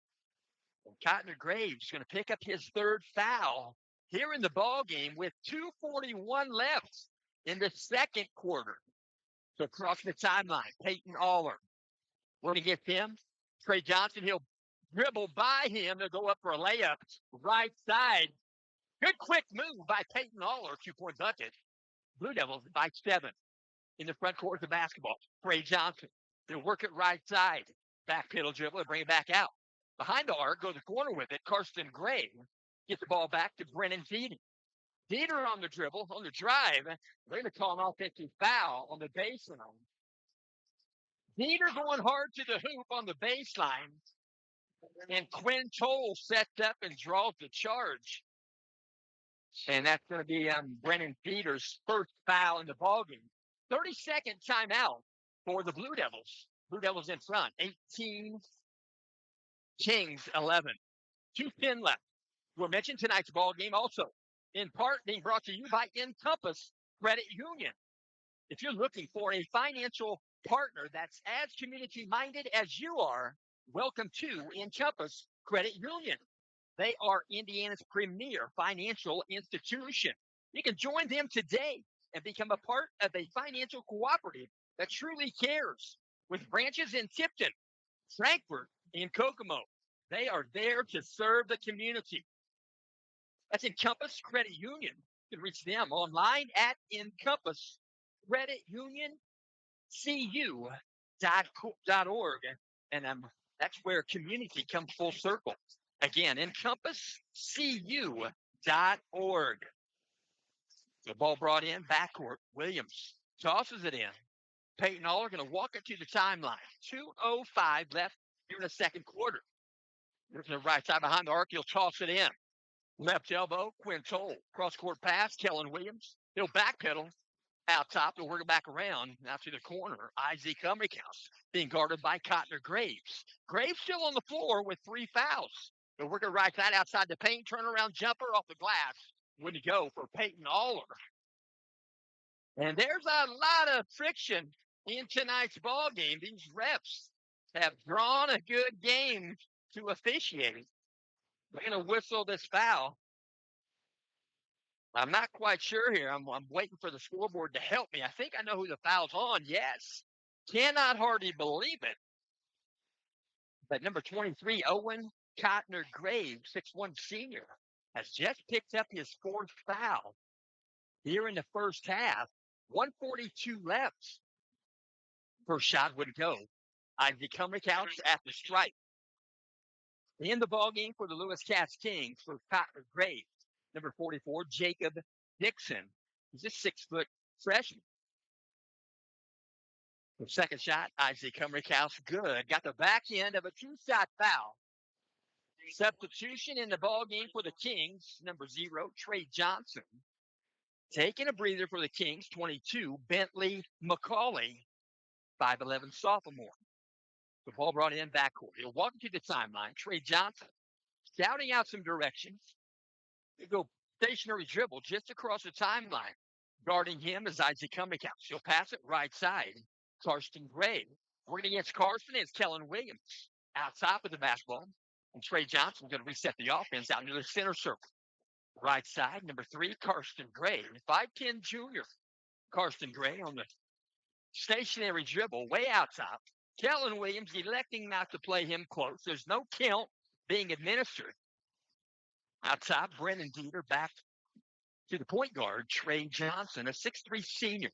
And Cotner Graves is going to pick up his third foul here in the ball game with 2:41 left in the second quarter. So across the timeline, Peyton Aller. When he gets him, Trey Johnson, he'll dribble by him. They'll go up for a layup. Right side. Good quick move by Peyton Aller. 2-point bucket. Blue Devils by 7 in the front court of the basketball. Trey Johnson. They'll work it right side. Back pedal dribble and bring it back out. Behind the arc, go to the corner with it. Karsten Gray gets the ball back to Brennan Dieter. Dieter on the dribble, on the drive. They're going to call an offensive foul on the baseline. Dieter going hard to the hoop on the baseline. And Quinn Toll sets up and draws the charge. And that's going to be Brennan Dieter's first foul in the ballgame. 30-second timeout for the Blue Devils. Blue Devils in front. 18, Kings 11. 2:10 left. We'll mention tonight's ball game also, in part being brought to you by Encompass Credit Union. If you're looking for a financial partner that's as community-minded as you are, welcome to Encompass Credit Union. They are Indiana's premier financial institution. You can join them today and become a part of a financial cooperative that truly cares. With branches in Tipton, Frankfort, and Kokomo, they are there to serve the community. That's Encompass Credit Union. You can reach them online at encompasscreditunion.cu.org. And that's where community comes full circle. Again, encompasscu.org. The ball brought in, backcourt, Williams tosses it in. Peyton Aller going to walk it to the timeline. 2:05 left here in the second quarter. There's the right side behind the arc. He'll toss it in. Left elbow, Quintal. Cross-court pass, Kellen Williams. He'll backpedal out top and work it back around. Now to the corner. Isaac Humrickhouse being guarded by Cotner Graves. Graves still on the floor with 3 fouls. They'll work it right side outside the paint. Turnaround jumper off the glass. Wouldn't go for Peyton Aller. And there's a lot of friction in tonight's ball game. These refs have drawn a good game to officiate. They're going to whistle this foul. I'm not quite sure here. I'm waiting for the scoreboard to help me. I think I know who the foul's on. Yes. Cannot hardly believe it. But number 23, Owen Cotner Graves, 6'1" senior, has just picked up his 4th foul here in the first half. 1:42 left. First shot wouldn't go. Isaac Humrickhouse at the strike. In the ball game for the Lewis Cats Kings for Cotner Graves. Number 44, Jacob Dixon. He's a 6-foot freshman. The second shot, Isaac Humrickhouse, good. Got the back end of a 2-shot foul. Substitution in the ball game for the Kings. Number 0, Trey Johnson. Taking a breather for the Kings, 22, Bentley McCauley, 5'11" sophomore. The ball brought in backcourt. He'll walk to the timeline. Trey Johnson scouting out some directions. He'll go stationary dribble just across the timeline. Guarding him is Isaac Humrickhouse. He'll pass it right side. Karsten Gray. Working against Carson is Kellen Williams. Out top of the basketball. And Trey Johnson going to reset the offense out into the center circle. Right side, number 3, Karsten Gray. 5'10" junior. Karsten Gray on the stationary dribble way out top. Kellen Williams electing not to play him close. There's no count being administered. Out top, Brennan Dieter back to the point guard, Trey Johnson, a 6'3" senior.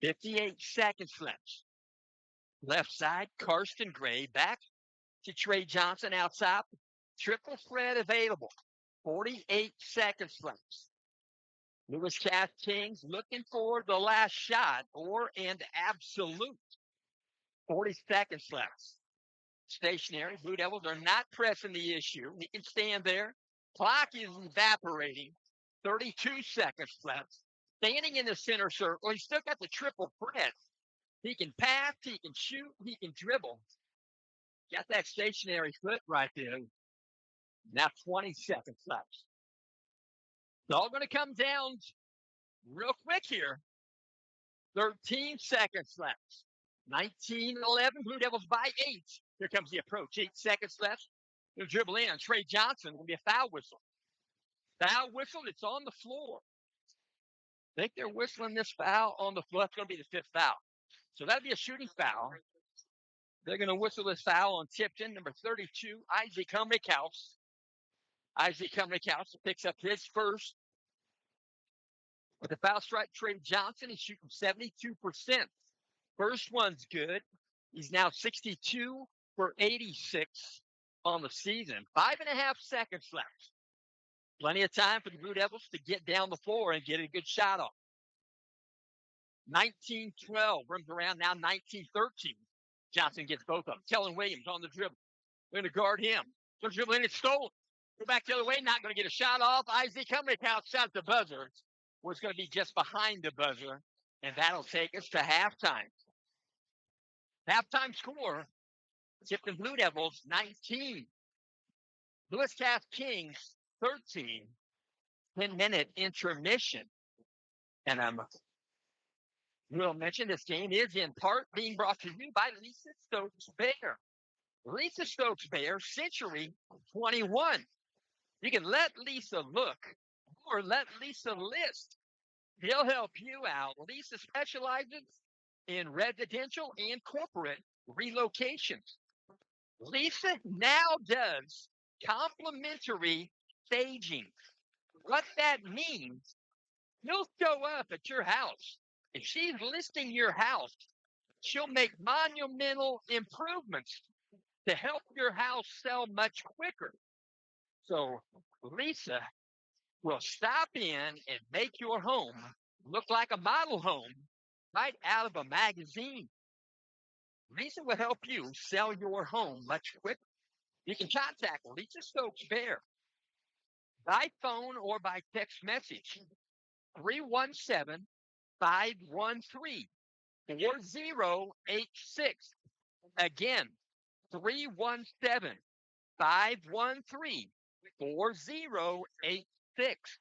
58 seconds left. Left side, Karsten Gray back to Trey Johnson out top. Triple threat available. 48 seconds left. Lewis Cats Kings looking for the last shot or an absolute. 40 seconds left. Stationary. Blue Devils are not pressing the issue. He can stand there. Clock is evaporating. 32 seconds left. Standing in the center circle. He's still got the triple threat. He can pass. He can shoot. He can dribble. Got that stationary foot right there. Now 20 seconds left. It's all going to come down real quick here. 13 seconds left. 19-11. Blue Devils by 8. Here comes the approach. 8 seconds left. He'll dribble in. Trey Johnson will be a foul whistle. Foul whistle. It's on the floor. I think they're whistling this foul on the floor. That's going to be the 5th foul. So that'll be a shooting foul. They're going to whistle this foul on Tipton, number 32, Isaac Humrickhouse. Isaac Humrickhouse picks up his first. With the foul strike, Trey Johnson is shooting 72%. First one's good. He's now 62 for 86 on the season. 5.5 seconds left. Plenty of time for the Blue Devils to get down the floor and get a good shot off. 19-12. Runs around now 19-13. Johnson gets both of them. Kellen Williams on the dribble. They're going to guard him. So dribbling, it's stolen. Go back the other way, not going to get a shot off. Isaac Humrickhouse shot the buzzer. Was going to be just behind the buzzer, and that'll take us to halftime. Halftime score, Tipton Blue Devils 19. Lewis Cats Kings 13. 10-minute intermission. And we'll mention this game is in part being brought to you by Lisa Stokes Bear. Lisa Stokes Bear, Century 21. You can let Lisa look or let Lisa list. He'll help you out. Lisa specializes in residential and corporate relocations. Lisa now does complimentary staging. What that means, he'll show up at your house. If she's listing your house, she'll make monumental improvements to help your house sell much quicker. So Lisa will stop in and make your home Look like a model home right out of a magazine. Lisa will help you sell your home much quicker. You can contact Lisa Stokes Bear by phone or by text message. 317 513 4086. Again, 317 513 4086.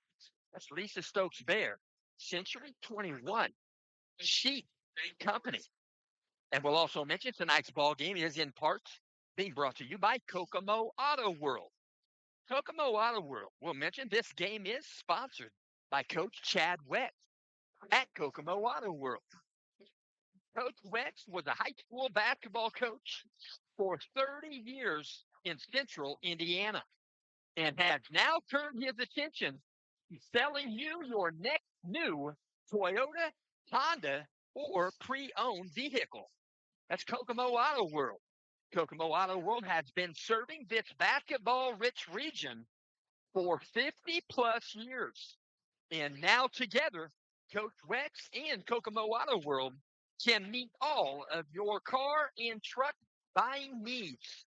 That's Lisa Stokes Bear, Century 21 Sheep Company. And we'll also mention tonight's ball game is in parts being brought to you by Kokomo Auto World. Kokomo Auto World. We'll mention this game is sponsored by Coach Chad Wex at Kokomo Auto World. Coach Wex was a high school basketball coach for 30 years in central Indiana and has now turned his attention to selling you your next new Toyota, Honda, or pre-owned vehicle. That's Kokomo Auto World. Kokomo Auto World has been serving this basketball-rich region for 50 plus years. And now together, Coach Wex and Kokomo Auto World can meet all of your car and truck buying needs.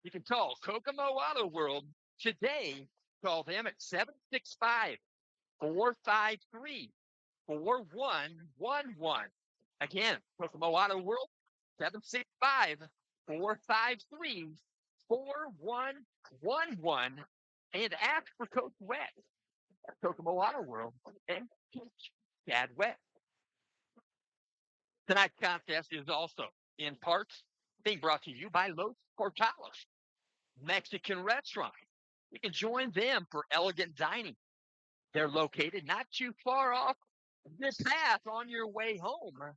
You can call Kokomo Auto World today. Call them at 765 453 4111. Again, Kokomo Auto World, 765 453 4111. And ask for Coach Wet at Kokomo Auto World and Coach Chad Wet. Tonight's contest is also, in parts, being brought to you by Los Portales Mexican Restaurant. You can join them for elegant dining. They're located not too far off this path on your way home.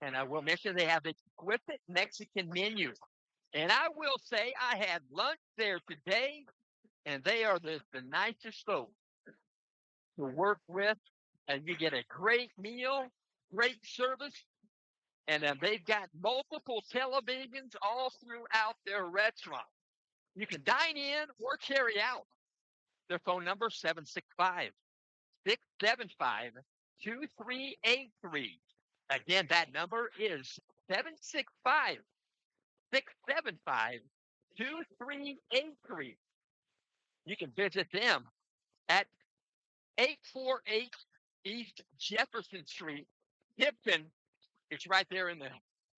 And I will mention they have exquisite Mexican menus. And I will say I had lunch there today, and they are the nicest folks to work with. And you get a great meal, great service, and they've got multiple televisions all throughout their restaurant. You can dine in or carry out. Their phone number 765 675 2383. Again, that number is 765 675 2383. You can visit them at 848 East Jefferson Street, Tipton. It's right there in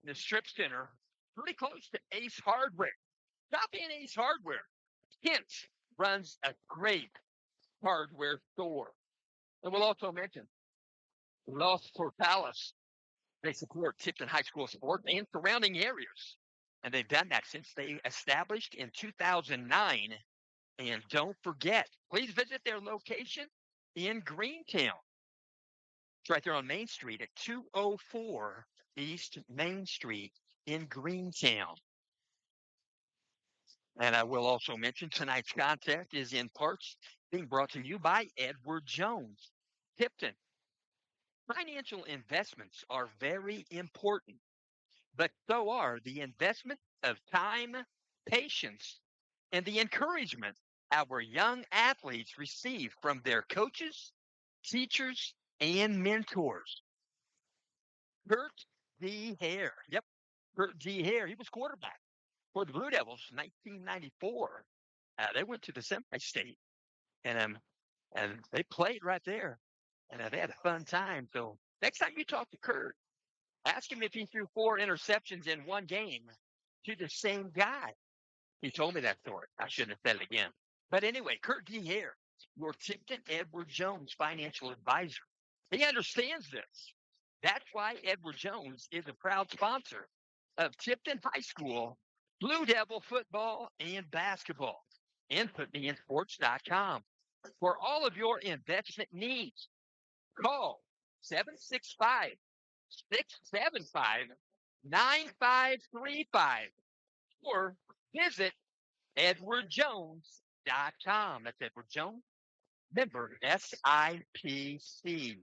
the strip center, pretty close to Ace Hardware. Stop in Ace Hardware. Kent runs a great hardware store. And we'll also mention Los Portales. They support Tipton High School sports and surrounding areas. And they've done that since they established in 2009. And don't forget, please visit their location in Greentown. It's right there on Main Street at 204 East Main Street in Greentown. And I will also mention tonight's contest is in parts being brought to you by Edward Jones, Tipton. Financial investments are very important, but so are the investment of time, patience, and the encouragement our young athletes receive from their coaches, teachers, and mentors. Kurt D. Hare. Yep, Kurt D. Hare. He was quarterback for the Blue Devils in 1994. They went to the semi-state, and they played right there, and they had a fun time. So next time you talk to Kurt, ask him if he threw 4 interceptions in one game to the same guy. He told me that story. I shouldn't have said it again. But anyway, Kurt D. Hare, your Tipton Edward Jones financial advisor. He understands this. That's why Edward Jones is a proud sponsor of Tipton High School, Blue Devil football and basketball, and PutMeInSports.com. For all of your investment needs, call 765 675 9535 or visit EdwardJones.com. That's Edward Jones, member SIPC.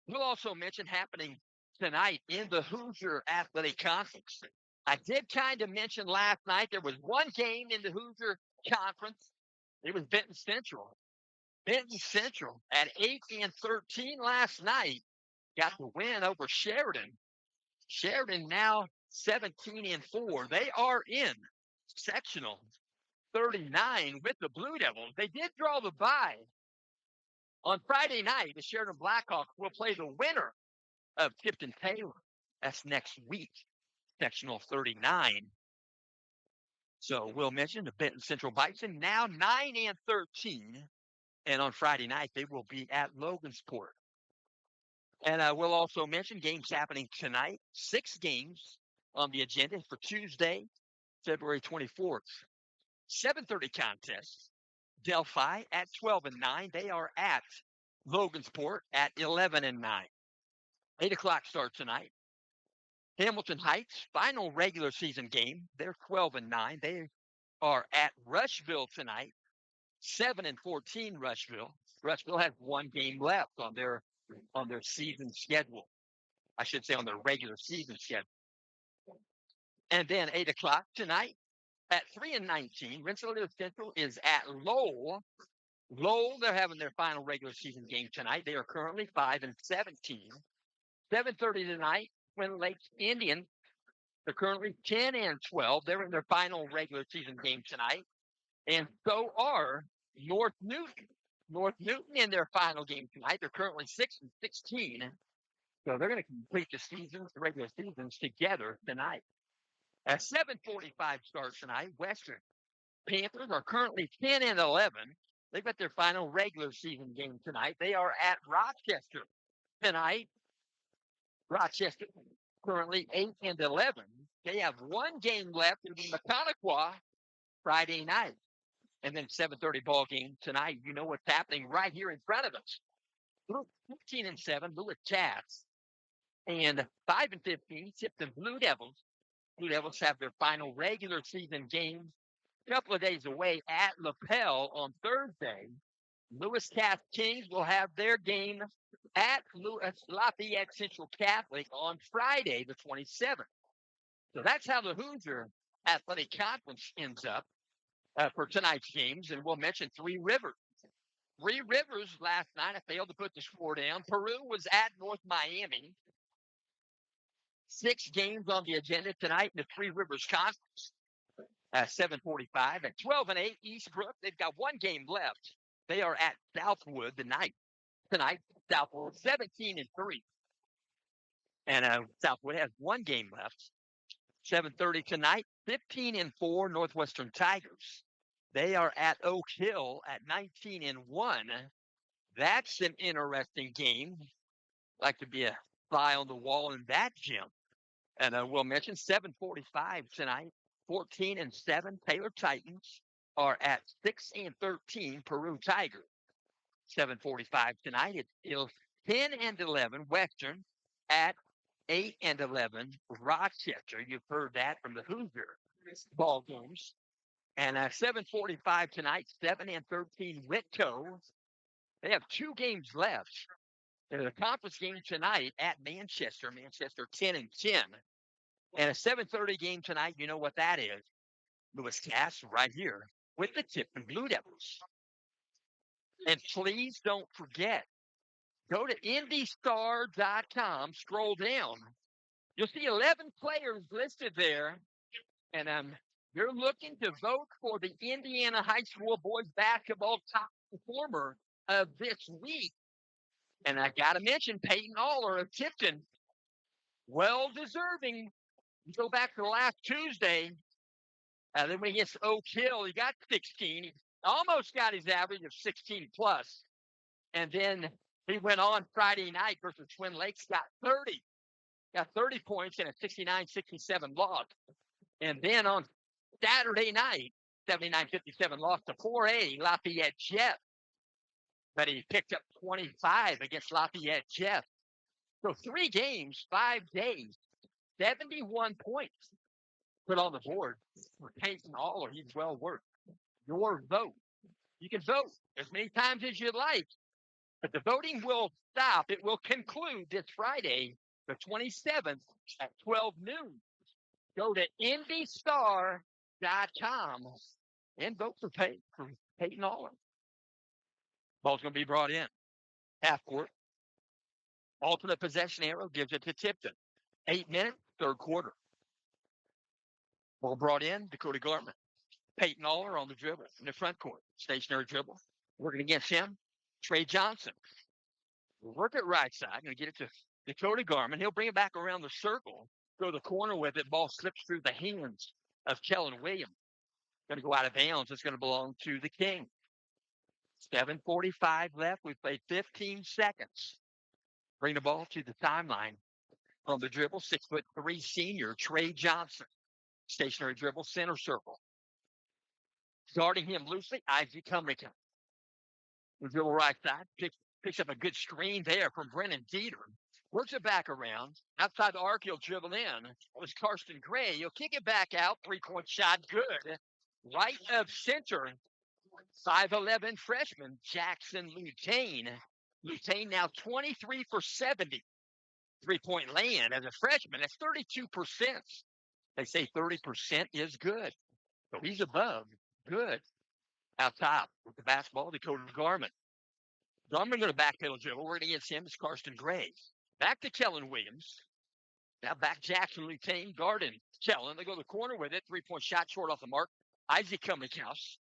We'll also mention happening tonight in the Hoosier Athletic Conference. I did kind of mention last night there was one game in the Hoosier Conference. It was Benton Central. Benton Central at 8-13 last night got the win over Sheridan. Sheridan now 17-4. They are in sectional 39 with the Blue Devils. They did draw the bye. On Friday night, the Sheridan Blackhawks will play the winner of Tipton Taylor. That's next week, sectional 39. So we'll mention the Benton Central Bison now 9-13. And on Friday night, they will be at Logansport. And we'll also mention games happening tonight. 6 games on the agenda for Tuesday, February 24th. 7:30 contest. Delphi at 12-9. They are at Logansport at 11-9. 8 o'clock start tonight. Hamilton Heights, final regular season game. They're 12-9. They are at Rushville tonight. 7-14 Rushville. Rushville has 1 game left on their season schedule. I should say on their regular season schedule. And then 8 o'clock tonight at 3-19, Rensselaer Central is at Lowell. Lowell, they're having their final regular season game tonight. They are currently 5-17. 7:30 tonight, Twin Lakes Indians. They're currently 10-12. They're in their final regular season game tonight. And so are North Newton. North Newton in their final game tonight. They're currently 6-16. So they're going to complete the regular seasons together tonight. At 7:45 starts tonight, Western Panthers are currently 10-11. They've got their final regular season game tonight. They are at Rochester tonight. Rochester currently 8-11. They have 1 game left in the Maconaquah Friday night. And then 7:30 ball game tonight. You know what's happening right here in front of us. 15-7, Lewis Cats. And 5-15, Tipton Blue Devils. Blue Devils have their final regular season game a couple of days away at LaPel on Thursday. Lewis Cats Kings will have their game at Lafayette Central Catholic on Friday, the 27th. So that's how the Hoosier Athletic Conference ends up for tonight's games. And we'll mention Three Rivers. Three Rivers last night, I failed to put the score down. Peru was at North Miami. 6 games on the agenda tonight in the Three Rivers Conference. 7:45 at 12-8 Eastbrook. They've got 1 game left. They are at Southwood tonight. Southwood 17-3. And Southwood has 1 game left. 7:30 tonight, 15-4 Northwestern Tigers. They are at Oak Hill at 19-1. That's an interesting game. Like to be a fly on the wall in that gym. And we'll mention 7:45 tonight, 14-7 Taylor Titans are at 6-13 Peru Tigers. 7:45 tonight, it's still 10-11 Western at 8-11 Rochester. You've heard that from the Hoosier ball games. And 7:45 tonight, 7-13 Whitco. They have 2 games left. There's a conference game tonight at Manchester. Manchester 10-10. And a 7:30 game tonight, you know what that is. Lewis Cass right here with the Tipton Blue Devils. And please don't forget, go to IndyStar.com, scroll down. You'll see 11 players listed there. And you're looking to vote for the Indiana High School boys basketball top performer of this week. And I got to mention Peyton Aller of Tipton. Well deserving. You go back to last Tuesday. Then when he gets Oak Hill, he got 16. He almost got his average of 16 plus. And then he went on Friday night versus Twin Lakes, got 30. Got 30 points in a 69-67 loss. And then on Saturday night, 79-57 loss to 4A Lafayette Jeff. But he picked up 25 against Lafayette Jeff. So 3 games, 5 days, 71 points put on the board for Peyton Aller. He's well worth your vote. You can vote as many times as you like, but the voting will stop. It will conclude this Friday, the 27th at 12 noon. Go to IndyStar.com and vote for Peyton Aller. Ball's going to be brought in. Half court. Alternate possession arrow gives it to Tipton. 8 minutes, third quarter. Ball brought in, Dakota Garment. Peyton Aller on the dribble in the front court. Stationary dribble. Working against him, Trey Johnson. Work it right side. Going to get it to Dakota Garment. He'll bring it back around the circle. Go to the corner with it. Ball slips through the hands of Kellen Williams. Going to go out of bounds. It's going to belong to the King. 7:45 left. We've played 15 seconds. Bring the ball to the timeline. On the dribble, 6'3" senior, Trey Johnson. Stationary dribble, center circle. Guarding him loosely, Isaac Cumberland. The dribble right side, picks up a good screen there from Brennan Dieter. Works it back around. Outside the arc, he'll dribble in. It was Karsten Gray. He'll kick it back out. 3-point shot, good. Right of center, 5'11" freshman, Jackson Lutain. Lutain now 23 for 70. 3-point land as a freshman. That's 32%. They say 30% is good. So he's above good. Out top with the basketball, Dakota Garment. Garment going to backpedal dribble. We're going to against him is Karsten Gray. Back to Kellen Williams. Now back Jackson Lutain, guarding Kellen. They go to the corner with it. 3-point shot short off the mark. Isaac Cumberhouse.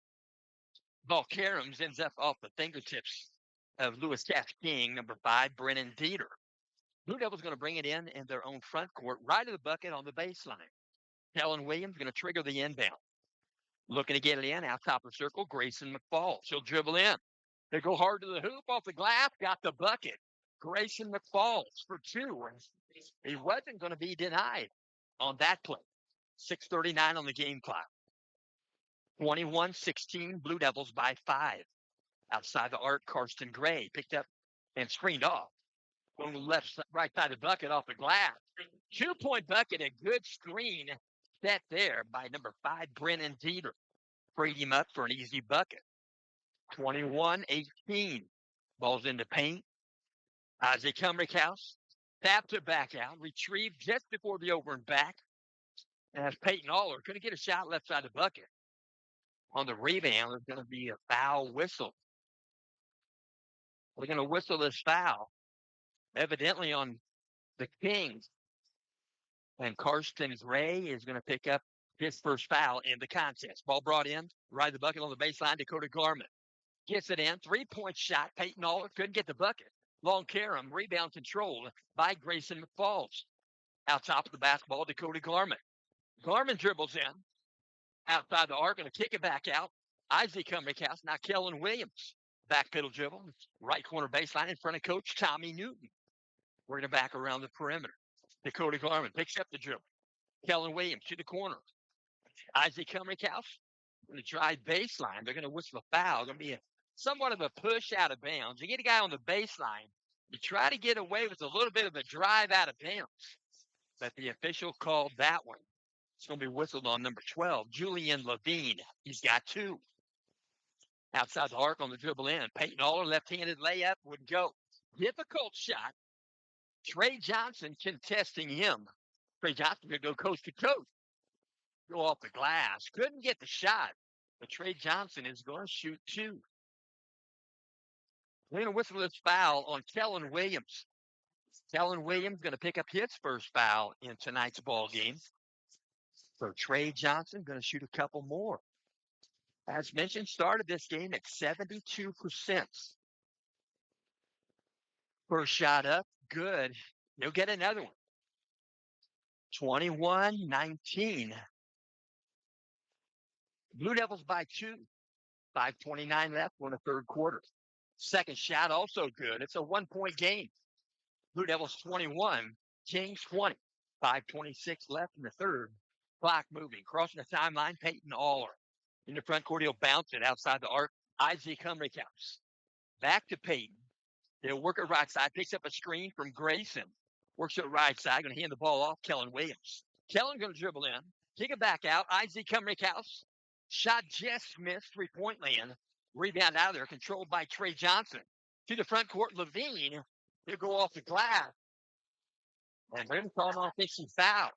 Ball caroms ends up off the fingertips of Lewis Cass King, number 5, Brennan Dieter. Blue Devils going to bring it in their own front court, right of the bucket on the baseline. Kellen Williams going to trigger the inbound. Looking to get it in, out top of the circle, Grayson McFall. She'll dribble in. They go hard to the hoop, off the glass, got the bucket. Grayson McFall for 2. He wasn't going to be denied on that play. 6:39 on the game clock. 21-16, Blue Devils by 5. Outside the arc, Karsten Gray picked up and screened off. On the right side of the bucket off the glass. 2-point bucket, a good screen set there by number 5, Brennan Dieter. Freed him up for an easy bucket. 21-18. Ball's in the paint. Isaac Cumberhouse tapped it back out. Retrieved just before the over and back. As Peyton Aller couldn't get a shot left side of the bucket. On the rebound, there's going to be a foul whistle. We're going to whistle this foul. Evidently on the Kings. And Karsten Gray is going to pick up his first foul in the contest. Ball brought in, right of the bucket on the baseline, Dakota Garment. Gets it in, 3-point shot. Peyton Aller couldn't get the bucket. Long carom, rebound controlled by Grayson McFalls. Out top of the basketball, Dakota Garment. Garment dribbles in. Outside the arc, going to kick it back out. Isaac Cumberhouse, now Kellen Williams. Back pedal dribble, right corner baseline in front of Coach Tommy Newton. We're going to back around the perimeter. Dakota Garment picks up the dribble. Kellen Williams to the corner. Isaac Cumberhouse going to drive baseline. They're going to whistle a foul. Going to be somewhat of a push out of bounds. You get a guy on the baseline. You try to get away with a little bit of a drive out of bounds. But the official called that one. It's going to be whistled on number 12, Julian Levine. He's got 2. Outside the arc on the dribble in. Peyton Aller, left-handed layup, would go. Difficult shot. Trey Johnson contesting him. Trey Johnson going to go coast to coast. Go off the glass. Couldn't get the shot. But Trey Johnson is going to shoot 2. They're going to whistle this foul on Kellen Williams. Kellen Williams going to pick up his first foul in tonight's ball game. So Trey Johnson going to shoot a couple more. As mentioned, started this game at 72%. First shot up, good. He'll get another one. 21-19. Blue Devils by 2. 5:29 left in the third quarter. Second shot also good. It's a 1-point game. Blue Devils 21, Kings 20. 5:26 left in the third. Clock moving. Crossing the timeline, Peyton Aller. In the front court, he'll bounce it outside the arc. Isaac Cumberhouse. Back to Peyton. He'll work it right side. Picks up a screen from Grayson. Works it right side. Going to hand the ball off. Kellen Williams. Kellen going to dribble in. Kick it back out. Isaac Cumberhouse. Shot just missed. 3-point land. Rebound out of there. Controlled by Trey Johnson. To the front court, Levine. He'll go off the glass. And they're going to call an offensive foul.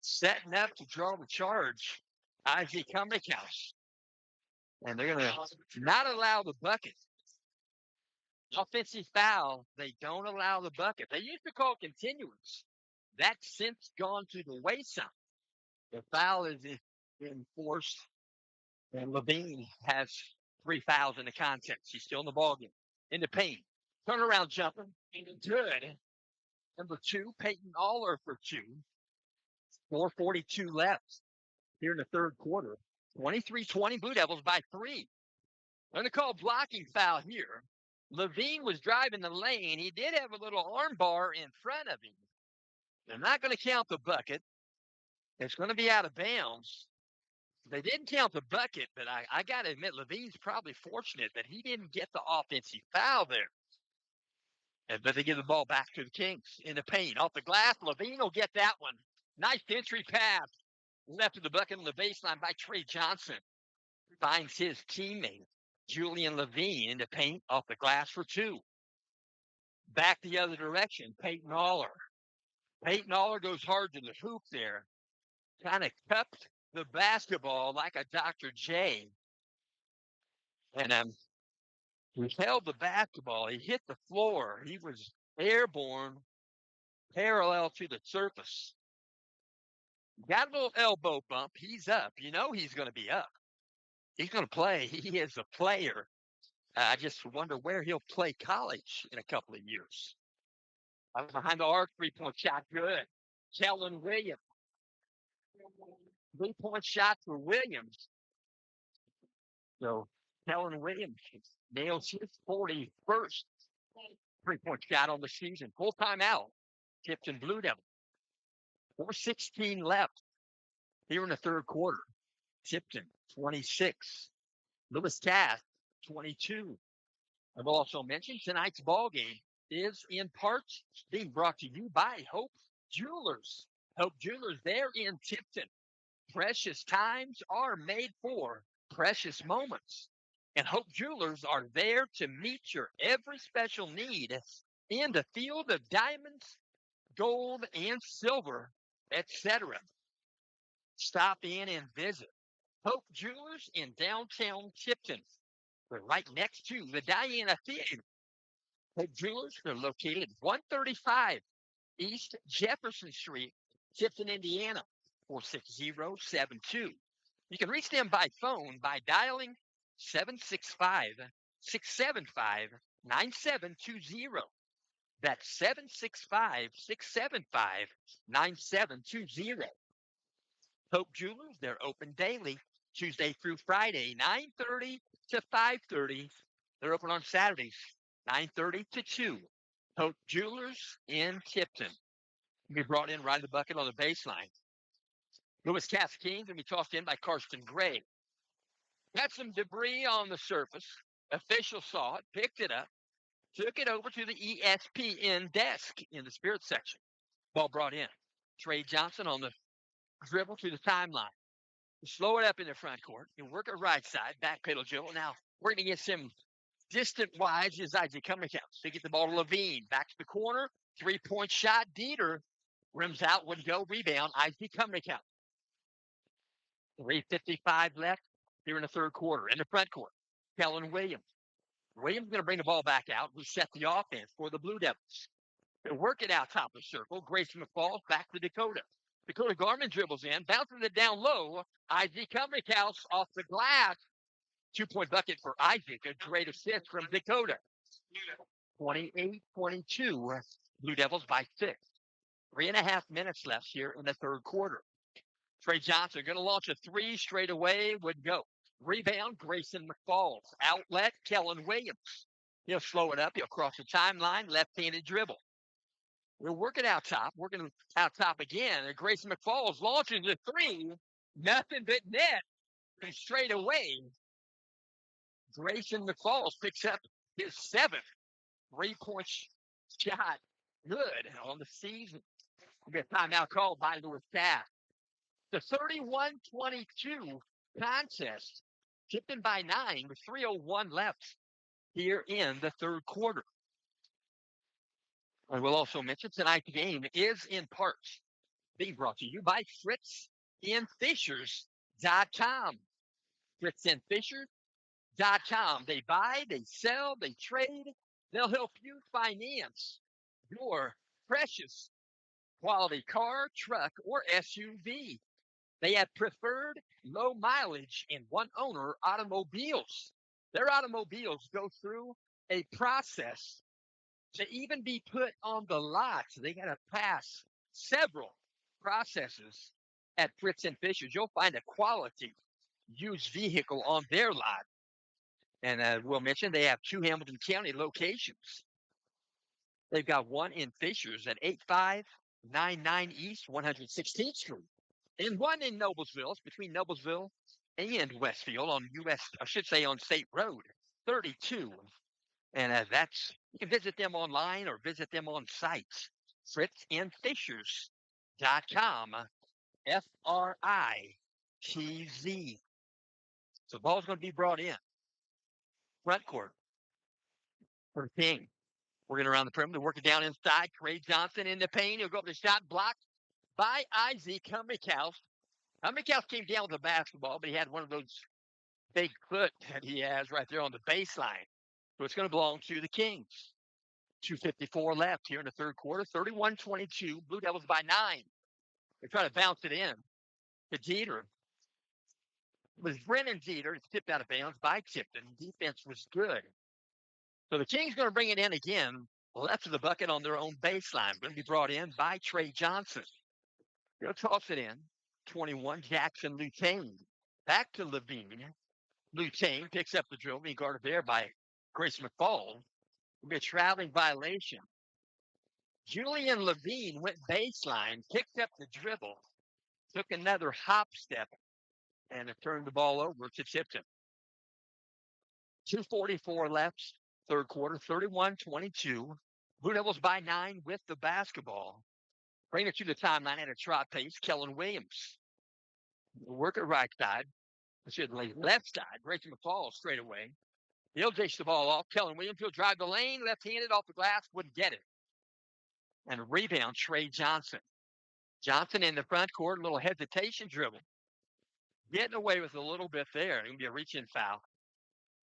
Setting up to draw the charge. Isaac Cumberhouse. And they're going to not allow the bucket. Offensive foul, they don't allow the bucket. They used to call continuance. That's since gone to the wayside. The foul is enforced, and Levine has 3 fouls in the contest. He's still in the ballgame. In the paint. Turnaround jumper. Good. Number 2, Peyton Aller for 2. 4:42 left here in the third quarter. 23-20 Blue Devils by 3. I'm going to call blocking foul here. Levine was driving the lane. He did have a little arm bar in front of him. They're not going to count the bucket. It's going to be out of bounds. They didn't count the bucket, but I got to admit, Levine's probably fortunate that he didn't get the offensive foul there. But they give the ball back to the Kings in the paint. Off the glass, Levine will get that one. Nice entry pass. Left of the bucket on the baseline by Trey Johnson. Finds his teammate, Julian Levine, in the paint off the glass for 2. Back the other direction, Peyton Aller. Peyton Aller goes hard to the hoop there. Kind of cupped the basketball like a Dr. J. And he held the basketball. He hit the floor. He was airborne, parallel to the surface. Got a little elbow bump. He's up. You know he's going to be up. He's going to play. He is a player. I just wonder where he'll play college in a couple of years. Behind the arc, 3-point shot, good. Kellen Williams. 3-point shot for Williams. So Kellen Williams nails his 41st 3-point shot on the season. Full timeout. Tipton Blue Devil. 4:16 left here in the third quarter. Tipton, 26. Lewis Cass, 22. I've also mentioned tonight's ball game is in part being brought to you by Hope Jewelers. Hope Jewelers, they're in Tipton. Precious times are made for precious moments. And Hope Jewelers are there to meet your every special need in the field of diamonds, gold, and silver, etc. Stop in and visit Hope Jewelers in downtown Tipton. They're right next to the Diana Theater. Hope Jewelers, they're located 135 East Jefferson Street, Tipton, Indiana, 46072. You can reach them by phone by dialing 765-675-9720. That's 765-675-9720. Hope Jewelers, they're open daily, Tuesday through Friday, 9:30 to 5:30. They're open on Saturdays, 9:30 to 2. Hope Jewelers in Tipton. We brought in right in the bucket on the baseline. Lewis Cass Kings and be tossed in by Karsten Gray. Got some debris on the surface. Official saw it, picked it up, took it over to the ESPN desk in the spirit section. Ball brought in. Trey Johnson on the dribble to the timeline. Slow it up in the front court and work it right side, back pedal dribble. Now we're going to get some distant wise as Isaac Cumbercounts. They get the ball to Levine. Back to the corner. 3-point shot. Dieter rims out, would go, rebound. Isaac Cumbercounts. 3:55 left here in the third quarter. In the front court, Kellen Williams. Williams going to bring the ball back out. We set the offense for the Blue Devils. They work it out top of the circle. Grayson McFalls back to Dakota. Dakota Garmin dribbles in, bounces it down low. Isaac Cumbercounts off the glass. 2-point bucket for Isaac. A great assist from Dakota. 28-22. Blue Devils by 6. 3.5 minutes left here in the third quarter. Trey Johnson going to launch a 3 straight away, would go. Rebound, Grayson McFalls. Outlet, Kellen Williams. He'll slow it up. He'll cross the timeline, left-handed dribble. We'll work it out top. Working out top again. And Grayson McFalls launches a 3. Nothing but net. And straight away, Grayson McFalls picks up his 7th 3-point shot. Good on the season. We get timeout called by Lewis Cass. The 31-22 contest, Tipton by 9 with 3:01 left here in the third quarter. I will also mention tonight's game is in part being brought to you by FritzandFishers.com. Fritz and Fishers, Tipton.com. They buy, they sell, they trade. They'll help you finance your precious quality car, truck, or SUV. They have preferred low mileage and one owner automobiles. Their automobiles go through a process to even be put on the lot. So they got to pass several processes at Fritz and Fisher's. You'll find a quality used vehicle on their lot. And we'll mention they have two Hamilton County locations. They've got one in Fishers at 8599 East 116th Street, and one in Noblesville. It's between Noblesville and Westfield on I should say on State Road 32. And you can visit them online or visit them on site. FritzandFishers.com. FRITZ. So the ball's going to be brought in. Front court for King. Working around the perimeter, working down inside. Trey Johnson in the paint. He'll go up the shot, blocked by Isaac Cumminghouse. Cumminghouse came down with the basketball, but he had one of those big foot that he has right there on the baseline. So it's going to belong to the Kings. 2:54 left here in the third quarter. 31-22. Blue Devils by 9. They try to bounce it in to Jeter. It was Brennan Jeter. It's tipped out of bounds by Tipton. Defense was good. So the Kings going to bring it in again, left of the bucket on their own baseline. Going to be brought in by Trey Johnson. He'll toss it in. 21, Jackson Lutain. Back to Levine. Lutain picks up the dribble, being guarded there by Grace McFall. It'll be a traveling violation. Julian Levine went baseline, picked up the dribble, took another hop step, and it turned the ball over to Tipton. 2:44 left, third quarter, 31-22. Blue Devils by 9 with the basketball. Bring it to the timeline at a trot pace. Kellen Williams. Work at right side. I should lay left side. Grayson McFall straight away. He'll dish the ball off. Kellen Williams will drive the lane. Left-handed off the glass. Wouldn't get it. And a rebound, Trey Johnson. Johnson in the front court. A little hesitation dribble. Getting away with a little bit there. It's going to be a reach-in foul.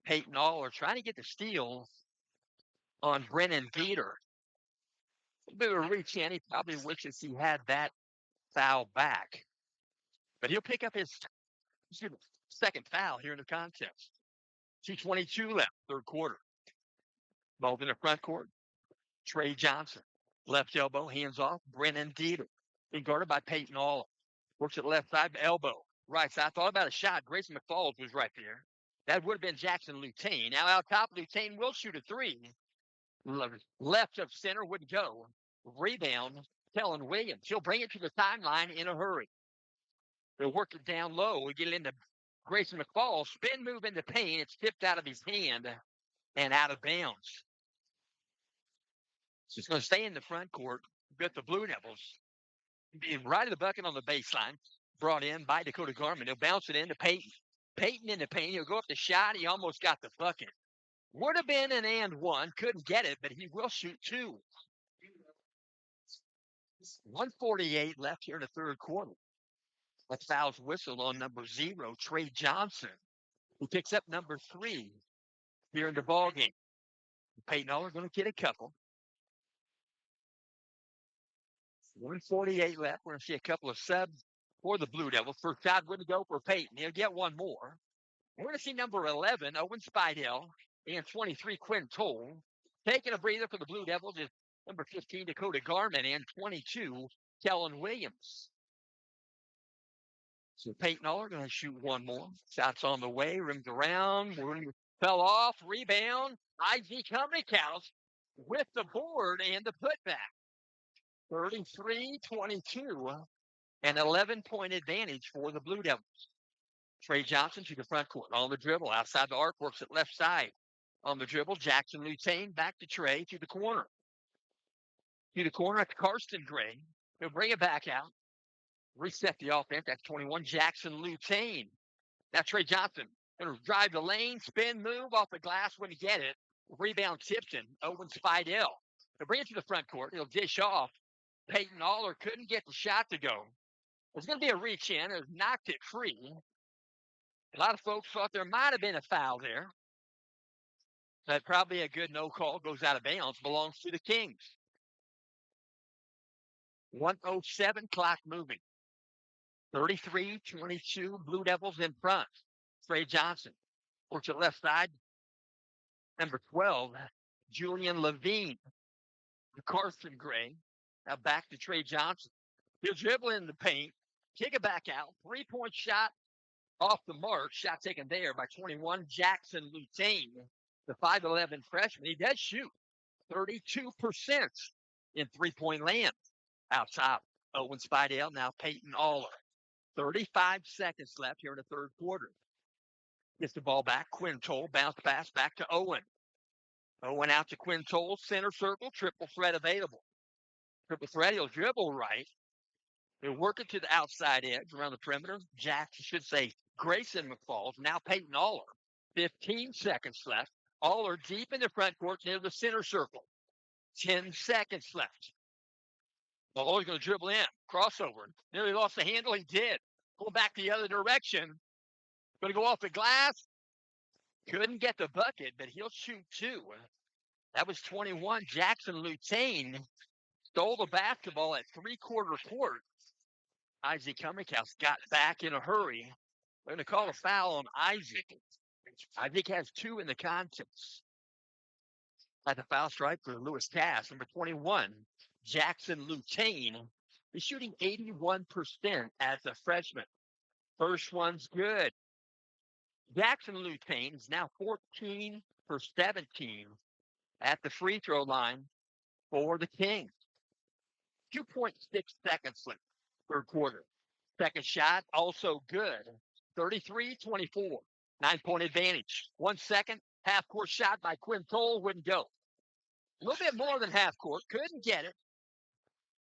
Peyton Aller trying to get the steal on Brennan Dieter. A bit of a reach-in. He probably wishes he had that foul back. But he'll pick up his second foul here in the contest. 2:22 left, third quarter. Ball's in the front court. Trey Johnson. Left elbow, hands off. Brennan Dieter. Being guarded by Peyton Aller. Works at left side, elbow. Right side. Thought about a shot. Grayson McFalls was right there. That would have been Jackson Lutain. Now out top, Lutain will shoot a three. Left of center wouldn't go. Rebound, Kellen Williams. He'll bring it to the timeline in a hurry. They'll work it down low. We get into Grayson McFall. Spin move in the paint. It's tipped out of his hand and out of bounds. So it's going to stay in the front court with the Blue Devils. Being right at the bucket on the baseline. Brought in by Dakota Garment. He'll bounce it into Peyton. Peyton in the paint. He'll go up the shot. He almost got the bucket. Would have been an and one. Couldn't get it, but he will shoot two. 1:48 left here in the third quarter. That foul's whistled on number 0, Trey Johnson, who picks up number 3 here in the ballgame. Peyton Aller going to get a couple. 1:48 left. We're going to see a couple of subs for the Blue Devils. First shot wouldn't go for Peyton. He'll get one more. We're going to see number 11, Owen Spidell, and 23, Quinn Toll. Taking a breather for the Blue Devils is number 15, Dakota Garment, and 22, Kellen Williams. So Peyton Aller going to shoot one more. Shots on the way, rims around, fell off, rebound. I.G. Cumminghouse with the board and the putback. 33-22, an 11-point advantage for the Blue Devils. Trey Johnson to the front court on the dribble. Outside the arc, works at left side. On the dribble, Jackson Lutain back to Trey to the corner. To the corner at Karsten Gray. He'll bring it back out. Reset the offense. That's 21, Jackson Lutain. Now Trey Johnson going to drive the lane, spin move off the glass when he get it. Rebound Tipton, Owen Spidell. He'll bring it to the front court. He'll dish off. Peyton Aller couldn't get the shot to go. There's going to be a reach in. It knocked it free. A lot of folks thought there might have been a foul there. That probably a good no call, goes out of bounds, belongs to the Kings. 1:07 clock moving. 33-22, Blue Devils in front. Trey Johnson works it left side. Number 12, Julian Levine. Carson Gray. Now back to Trey Johnson. He'll dribble in the paint, kick it back out. 3-point shot off the mark. Shot taken there by 21, Jackson Lutain, the 5'11 freshman. He does shoot 32% in three-point land. Out top, Owen Spidell, now Peyton Aller. 35 seconds left here in the third quarter. Gets the ball back. Quinn Toll, bounce pass back to Owen. Owen out to Quinn Toll, center circle, triple threat available. Triple threat, he'll dribble right. He'll work it to the outside edge around the perimeter. Jackson should say Grayson McFalls, now Peyton Aller. 15 seconds left. Aller deep in the front court near the center circle. 10 seconds left. Aller's going to dribble in. Crossover. Nearly lost the handle. He did. Pull back the other direction. Going to go off the glass. Couldn't get the bucket, but he'll shoot two. That was 21. Jackson Lutain stole the basketball at three-quarter court. Isaac Cumminghouse got back in a hurry. They're going to call a foul on Isaac. Isaac has two in the contest. At the foul stripe for Lewis Cass, number 21, Jackson Lutain. He's shooting 81% as a freshman. First one's good. Jackson Lutain is now 14 for 17 at the free throw line for the Kings. 2.6 seconds left, third quarter. Second shot, also good. 33-24, 9-point advantage. 1 second, half-court shot by Quinn Toll, wouldn't go. A little bit more than half-court, couldn't get it.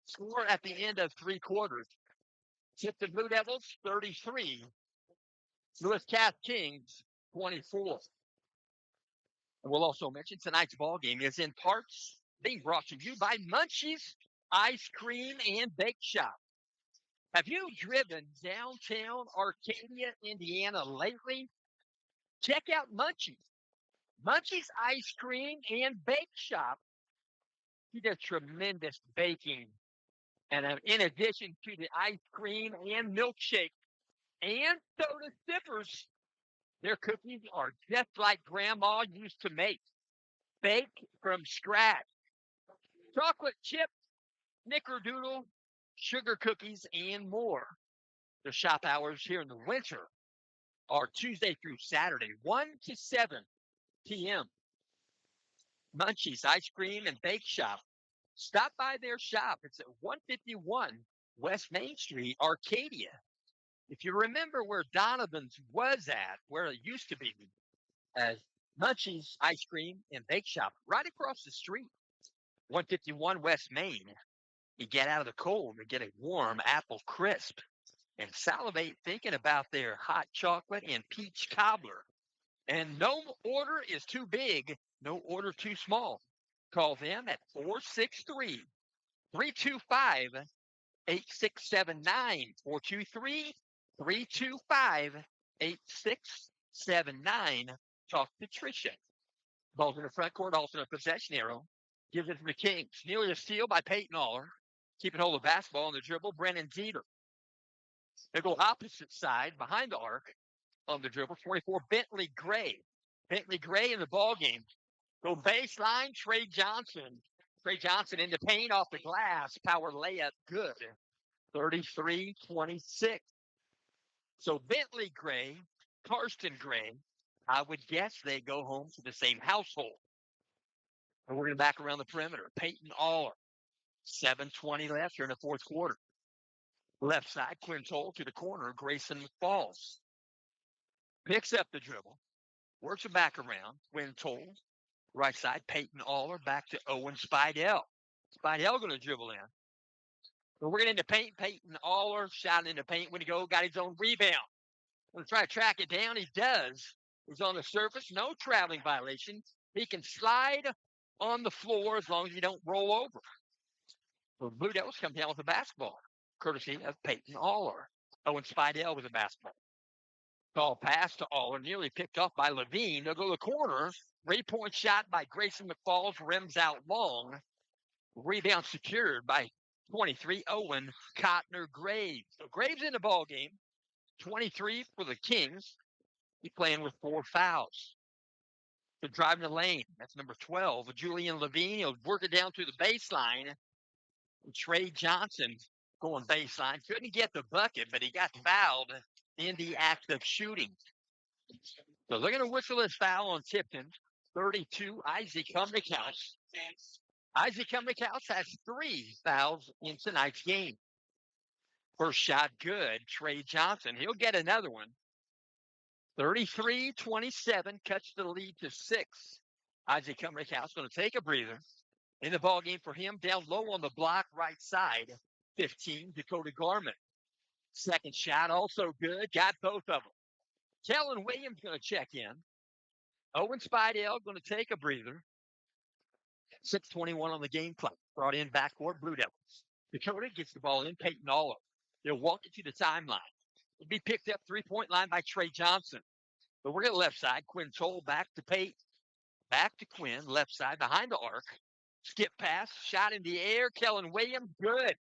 Score at the end of three quarters. Tipton Blue Devils, 33. Lewis Cass Kings, 24. And we'll also mention tonight's ball game is in parts being brought to you by Munchie's Ice Cream and Bake Shop. Have you driven downtown Arcadia, Indiana lately? Check out Munchie's. Munchie's Ice Cream and Bake Shop. He does tremendous baking. And in addition to the ice cream and milkshake and soda sippers, their cookies are just like Grandma used to make. Baked from scratch. Chocolate chip, snickerdoodle, sugar cookies, and more. Their shop hours here in the winter are Tuesday through Saturday, 1 to 7 p.m. Munchie's Ice Cream and Bake Shop. Stop by their shop. It's at 151 West Main Street, Arcadia. If you remember where Donovan's was at, where it used to be, as Munchie's Ice Cream and Bake Shop, right across the street, 151 West Main. You get out of the cold and get a warm apple crisp and salivate thinking about their hot chocolate and peach cobbler. And no order is too big, no order too small. Call them at 463-325-8679. 423-325-8679. Talk to Tricia. Ball's in the front court, also in a possession arrow. Gives it to the Kings. Nearly a steal by Peyton Aller. Keeping hold of the basketball on the dribble, Brennan Dieter. They go opposite side, behind the arc on the dribble. 24, Bentley Gray. Bentley Gray in the ball game. Go baseline, Trey Johnson. Trey Johnson in the paint off the glass. Power layup, good. 33-26. So Bentley Gray, Karsten Gray, I would guess they go home to the same household. And we're going to back around the perimeter. Peyton Aller, 7:20 left here in the fourth quarter. Left side, Quinn Toll to the corner. Grayson McFalls picks up the dribble, works it back around. Quinn Toll, right side, Peyton Aller back to Owen Spidell. Spidell going to dribble in. So we're getting into paint. Peyton Aller shot into paint when he got his own rebound. Going to try to track it down. He does. He's on the surface. No traveling violation. He can slide on the floor as long as you don't roll over. So Blue Devils come down with the basketball, courtesy of Peyton Aller. Owen Spidell with the basketball. Call pass to Aller, nearly picked off by Levine. They'll go to the corner. 3-point shot by Grayson McFalls, rims out long. Rebound secured by 23, Owen Cotner Graves. So Graves in the ball game. 23 for the Kings. He's playing with 4 fouls. They're driving the lane. That's number 12. Julian Levine. He'll work it down to the baseline. Trey Johnson going baseline. Couldn't get the bucket, but he got fouled in the act of shooting. So they're going to whistle his foul on Tipton. 32, Isaac Cumberhouse. Isaac Cumberhouse has 3 fouls in tonight's game. First shot good. Trey Johnson. He'll get another one. 33-27 cuts the lead to 6. Isaac Cumberhouse going to take a breather. In the ball game for him, down low on the block, right side, 15, Dakota Garment. Second shot, also good. Got both of them. Kellen Williams going to check in. Owen Spidell going to take a breather. 6:21 on the game clock. Brought in backcourt, Blue Devils. Dakota gets the ball in. Peyton Aller. They'll walk it to the timeline. It'll be picked up 3-point line by Trey Johnson. But we're at the left side. Quinn Toll back to Peyton. Back to Quinn, left side, behind the arc. Skip pass, shot in the air. Kellen Williams, good.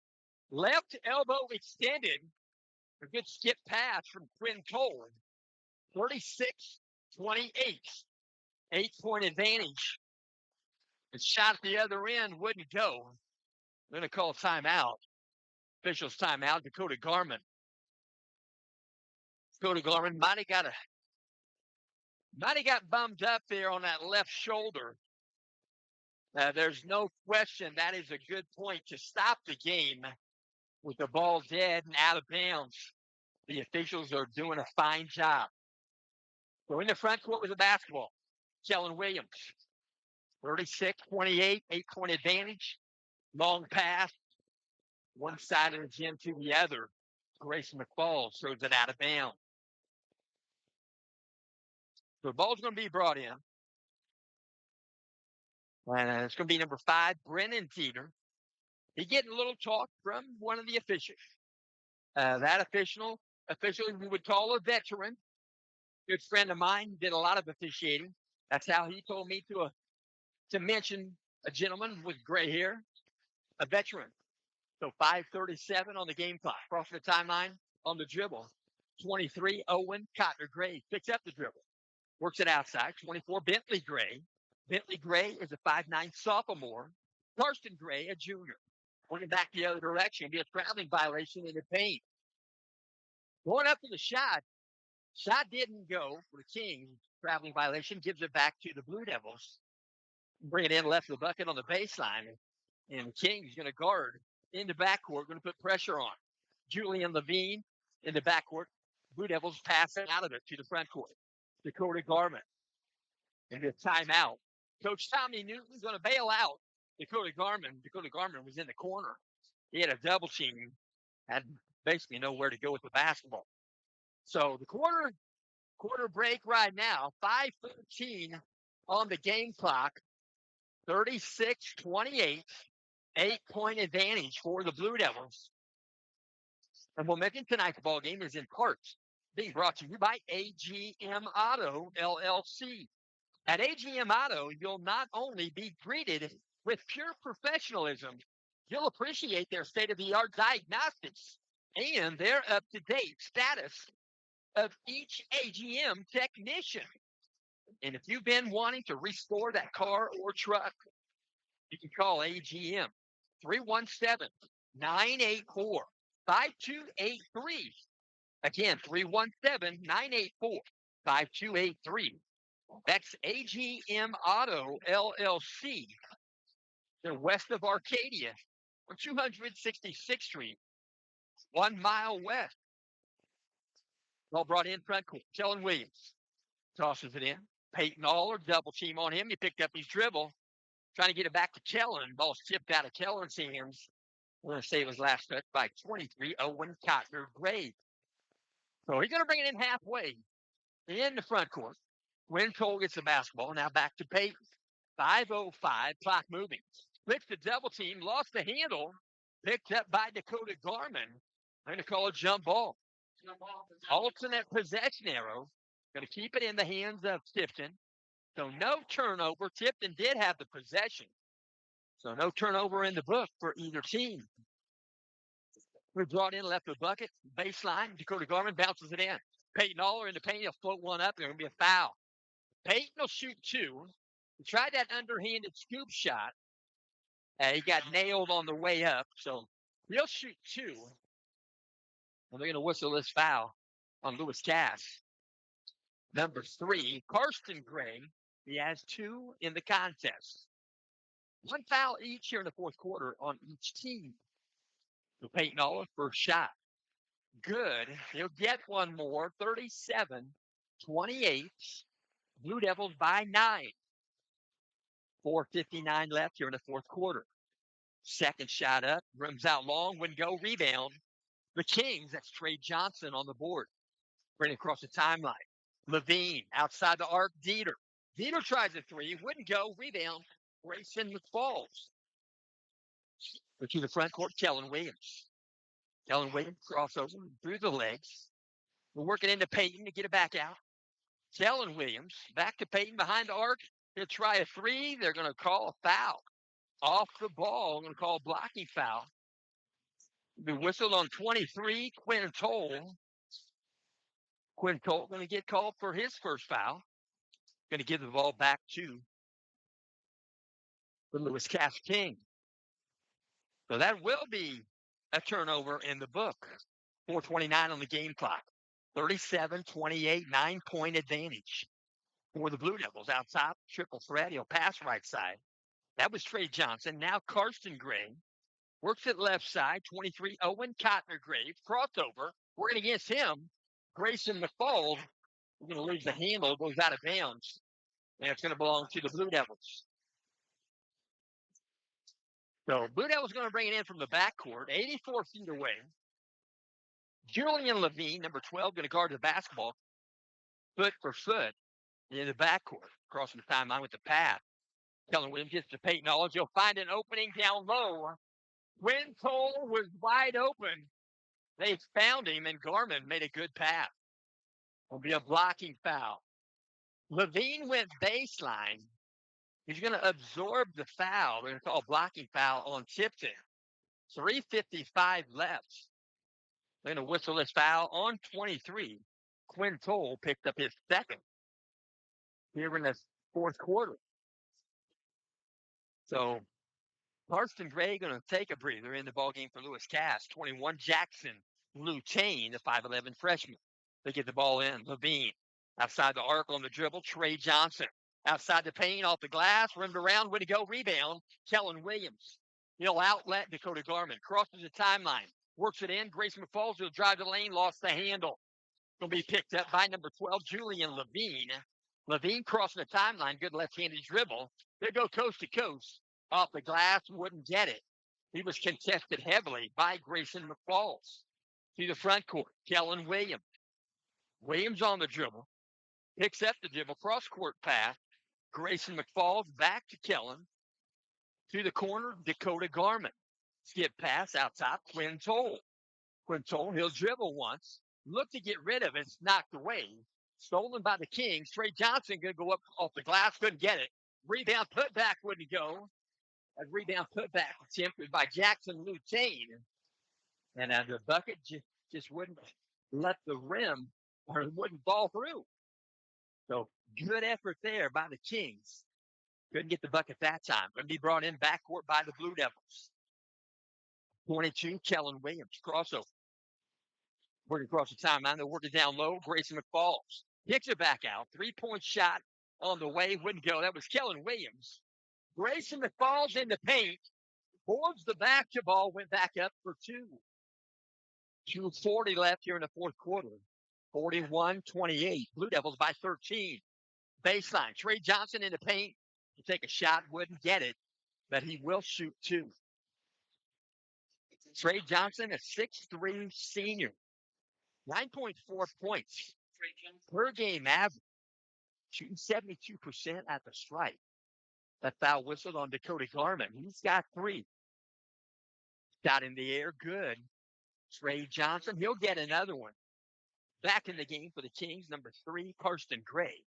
Left elbow extended. A good skip pass from Quinn Toll. 36-28. 8-point advantage. The shot at the other end wouldn't go. They're going to call timeout. Officials timeout. Dakota Garment. Dakota Garment might have got bummed up there on that left shoulder. There's no question that is a good point to stop the game with the ball dead and out of bounds. The officials are doing a fine job. So in the front court with the basketball, Kellen Williams, 36-28, 8-point advantage. Long pass, one side of the gym to the other. Grayson McFalls throws it out of bounds. So the ball's going to be brought in. And it's going to be number 5, Brennan Teeter. He's getting a little talk from one of the officials. That official we would call a veteran. Good friend of mine, did a lot of officiating. That's how he told me to mention a gentleman with gray hair, a veteran. So 5:37 on the game clock. Across the timeline on the dribble. 23, Owen Cotner Gray picks up the dribble. Works it outside. 24, Bentley Gray. Bentley Gray is a 5'9" sophomore. Karsten Gray, a junior. Working back the other direction. Be a traveling violation in the paint. Going up to the shot. Shot didn't go for the Kings. Traveling violation. Gives it back to the Blue Devils. Bring it in left of the bucket on the baseline. And the Kings going to guard in the backcourt. Going to put pressure on. Julian Levine in the backcourt. Blue Devils pass out of it to the front court. Dakota Garment. And a timeout. Coach Tommy Newton's going to bail out Dakota Garment. Dakota Garment was in the corner. He had a double team. Had basically nowhere to go with the basketball. So the quarter break right now. 5:13 on the game clock. 36-28. 8-point advantage for the Blue Devils. And we'll mention tonight's ball game is in part being brought to you by AGM Auto LLC. At AGM Auto, you'll not only be greeted with pure professionalism, you'll appreciate their state-of-the-art diagnostics and their up-to-date status of each AGM technician. And if you've been wanting to restore that car or truck, you can call AGM 317-984-5283. Again, 317-984-5283. That's AGM Auto LLC. They're west of Arcadia on 266th Street, 1 mile west. All brought in front court. Kellen Williams tosses it in. Peyton Aller, double team on him. He picked up his dribble, trying to get it back to Kellen. Ball's tipped out of Kellen's hands. We're going to say it was last touched by 23, Owen Cotner Gray. So he's going to bring it in halfway in the front court. Quinn Cole gets the basketball. Now back to Peyton. 5:05, clock moving. Splits the double team, lost the handle. Picked up by Dakota Garment. I'm going to call a jump ball. Alternate possession arrow. Going to keep it in the hands of Tipton. So no turnover. Tipton did have the possession. So no turnover in the book for either team. We brought in, left the bucket, baseline. Dakota Garmin bounces it in. Peyton Aller in the paint. He'll float one up. There's going to be a foul. Peyton will shoot two. He tried that underhanded scoop shot. He got nailed on the way up. So he'll shoot two. And they're going to whistle this foul on Lewis Cass. Number 3, Karsten Gray. He has 2 in the contest. 1 foul each here in the fourth quarter on each team. So Peyton Aller, first shot. Good. He'll get one more. 37-28. Blue Devils by 9. 4:59 left here in the fourth quarter. Second shot up. Rims out long. Wouldn't go. Rebound. The Kings. That's Trey Johnson on the board. Right across the timeline. Levine outside the arc. Dieter. Dieter tries a 3. Wouldn't go. Rebound. Grayson McFalls. To the front court. Kellen Williams. Kellen Williams crossover through the legs. We're working into Peyton to get it back out. Kellen Williams back to Peyton behind the arc. He'll try a 3. They're going to call a foul. Off the ball. I'm going to call a blocking foul. Be whistled on 23. Quinn Toll. Quinn Toll going to get called for his first foul. Going to give the ball back to the Lewis Cass King. So that will be a turnover in the book. 4:29 on the game clock. 37-28, 9-point advantage for the Blue Devils. Out top, triple threat. He'll pass right side. That was Trey Johnson. Now Karsten Gray works at left side. 23, Owen Cotner-Grave. Crossover. Working against him, Grayson McFalls. We're going to lose the handle. Goes out of bounds. And it's going to belong to the Blue Devils. So Blue Devils going to bring it in from the backcourt. 84 feet away. Julian Levine, number 12, going to guard the basketball. Foot for foot in the backcourt. Crossing the timeline with the pass. Kellen Williams gets to Peyton Aller. He'll find an opening down low. Quinn Toll was wide open. They found him, and Garmin made a good pass. It'll be a blocking foul. Levine went baseline. He's going to absorb the foul. They're going to call a blocking foul on Tipton. 3:55 left. They're going to whistle this foul on 23. Quinn Toll picked up his second here in the fourth quarter. So Karsten Gray going to take a breather in the ballgame for Lewis Cass. 21, Jackson Lutain, the 5'11 freshman. They get the ball in. Levine outside the arc on the dribble. Trey Johnson outside the paint, off the glass, rimmed around, way to go, rebound. Kellen Williams. He'll outlet Dakota Garmin. Crosses the timeline. Works it in. Grayson McFalls will drive the lane, lost the handle. Going to be picked up by number 12, Julian Levine. Levine crossing the timeline. Good left-handed dribble. They go coast to coast. Off the glass, wouldn't get it. He was contested heavily by Grayson McFalls. To the front court, Kellen Williams. Williams on the dribble. Picks up the dribble. Cross-court pass. Grayson McFalls back to Kellen. To the corner, Dakota Garmin. Skip pass out top, Quinn Toll. Quinn Toll, he'll dribble once. Look to get rid of it. It's knocked away. Stolen by the Kings. Trey Johnson going to go up off the glass. Couldn't get it. Rebound putback wouldn't go. A rebound putback attempted by Jackson Lutain. And the bucket just wouldn't let the rim, or wouldn't fall through. So good effort there by the Kings. Couldn't get the bucket that time. Going to be brought in backcourt by the Blue Devils. 22, Kellen Williams. Crossover. Working across the timeline. They're working down low. Grayson McFalls. Kicks it back out. 3-point shot on the way. Wouldn't go. That was Kellen Williams. Grayson McFalls in the paint. Boards the basketball. Went back up for 2. 2:40 left here in the fourth quarter. 41-28. Blue Devils by 13. Baseline. Trey Johnson in the paint. To take a shot. Wouldn't get it. But he will shoot 2. Trey Johnson, a 6'3 senior. 9.4 points per game average. Shooting 72% at the strike. That foul whistled on Dakota Garmin. He's got 3. Shot in the air. Good. Trey Johnson, he'll get another one. Back in the game for the Kings, number 3, Karsten Gray.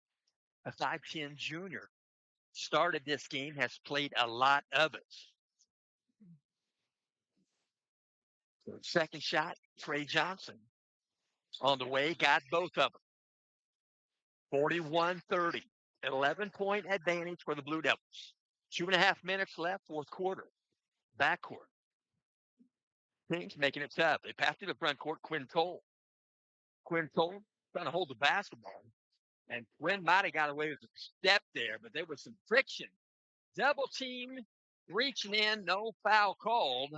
a 5'10 junior. Started this game, has played a lot of it. Second shot, Trey Johnson. On the way, got both of them. 41-30. 11-point advantage for the Blue Devils. 2.5 minutes left, fourth quarter. Backcourt. Kings making it tough. They pass to the front court, Quinn Cole. Quinn Cole trying to hold the basketball. And Quinn might have got away with a step there, but there was some friction. Double team, reaching in, no foul called.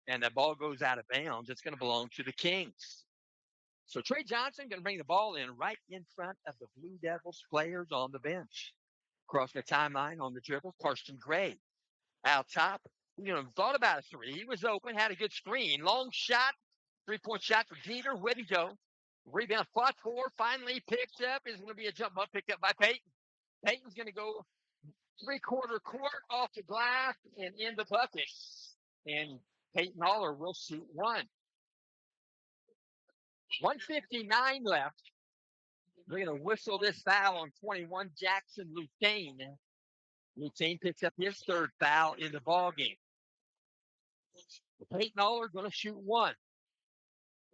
And the ball goes out of bounds. It's going to belong to the Kings. So Trey Johnson going to bring the ball in right in front of the Blue Devils players on the bench. Crossing the timeline on the dribble, Karsten Gray. Out top, thought about a three. He was open, had a good screen. Long shot, 3-point shot for Jeter. Where'd he go? Rebound fought for, finally picked up. Is going to be a jump ball picked up by Peyton. Peyton's going to go three-quarter court off the glass and in the bucket. And Peyton Aller will shoot one. 1:59 left. They're going to whistle this foul on 21, Jackson Lutain. Lutain picks up his third foul in the ballgame. Peyton Aller going to shoot one.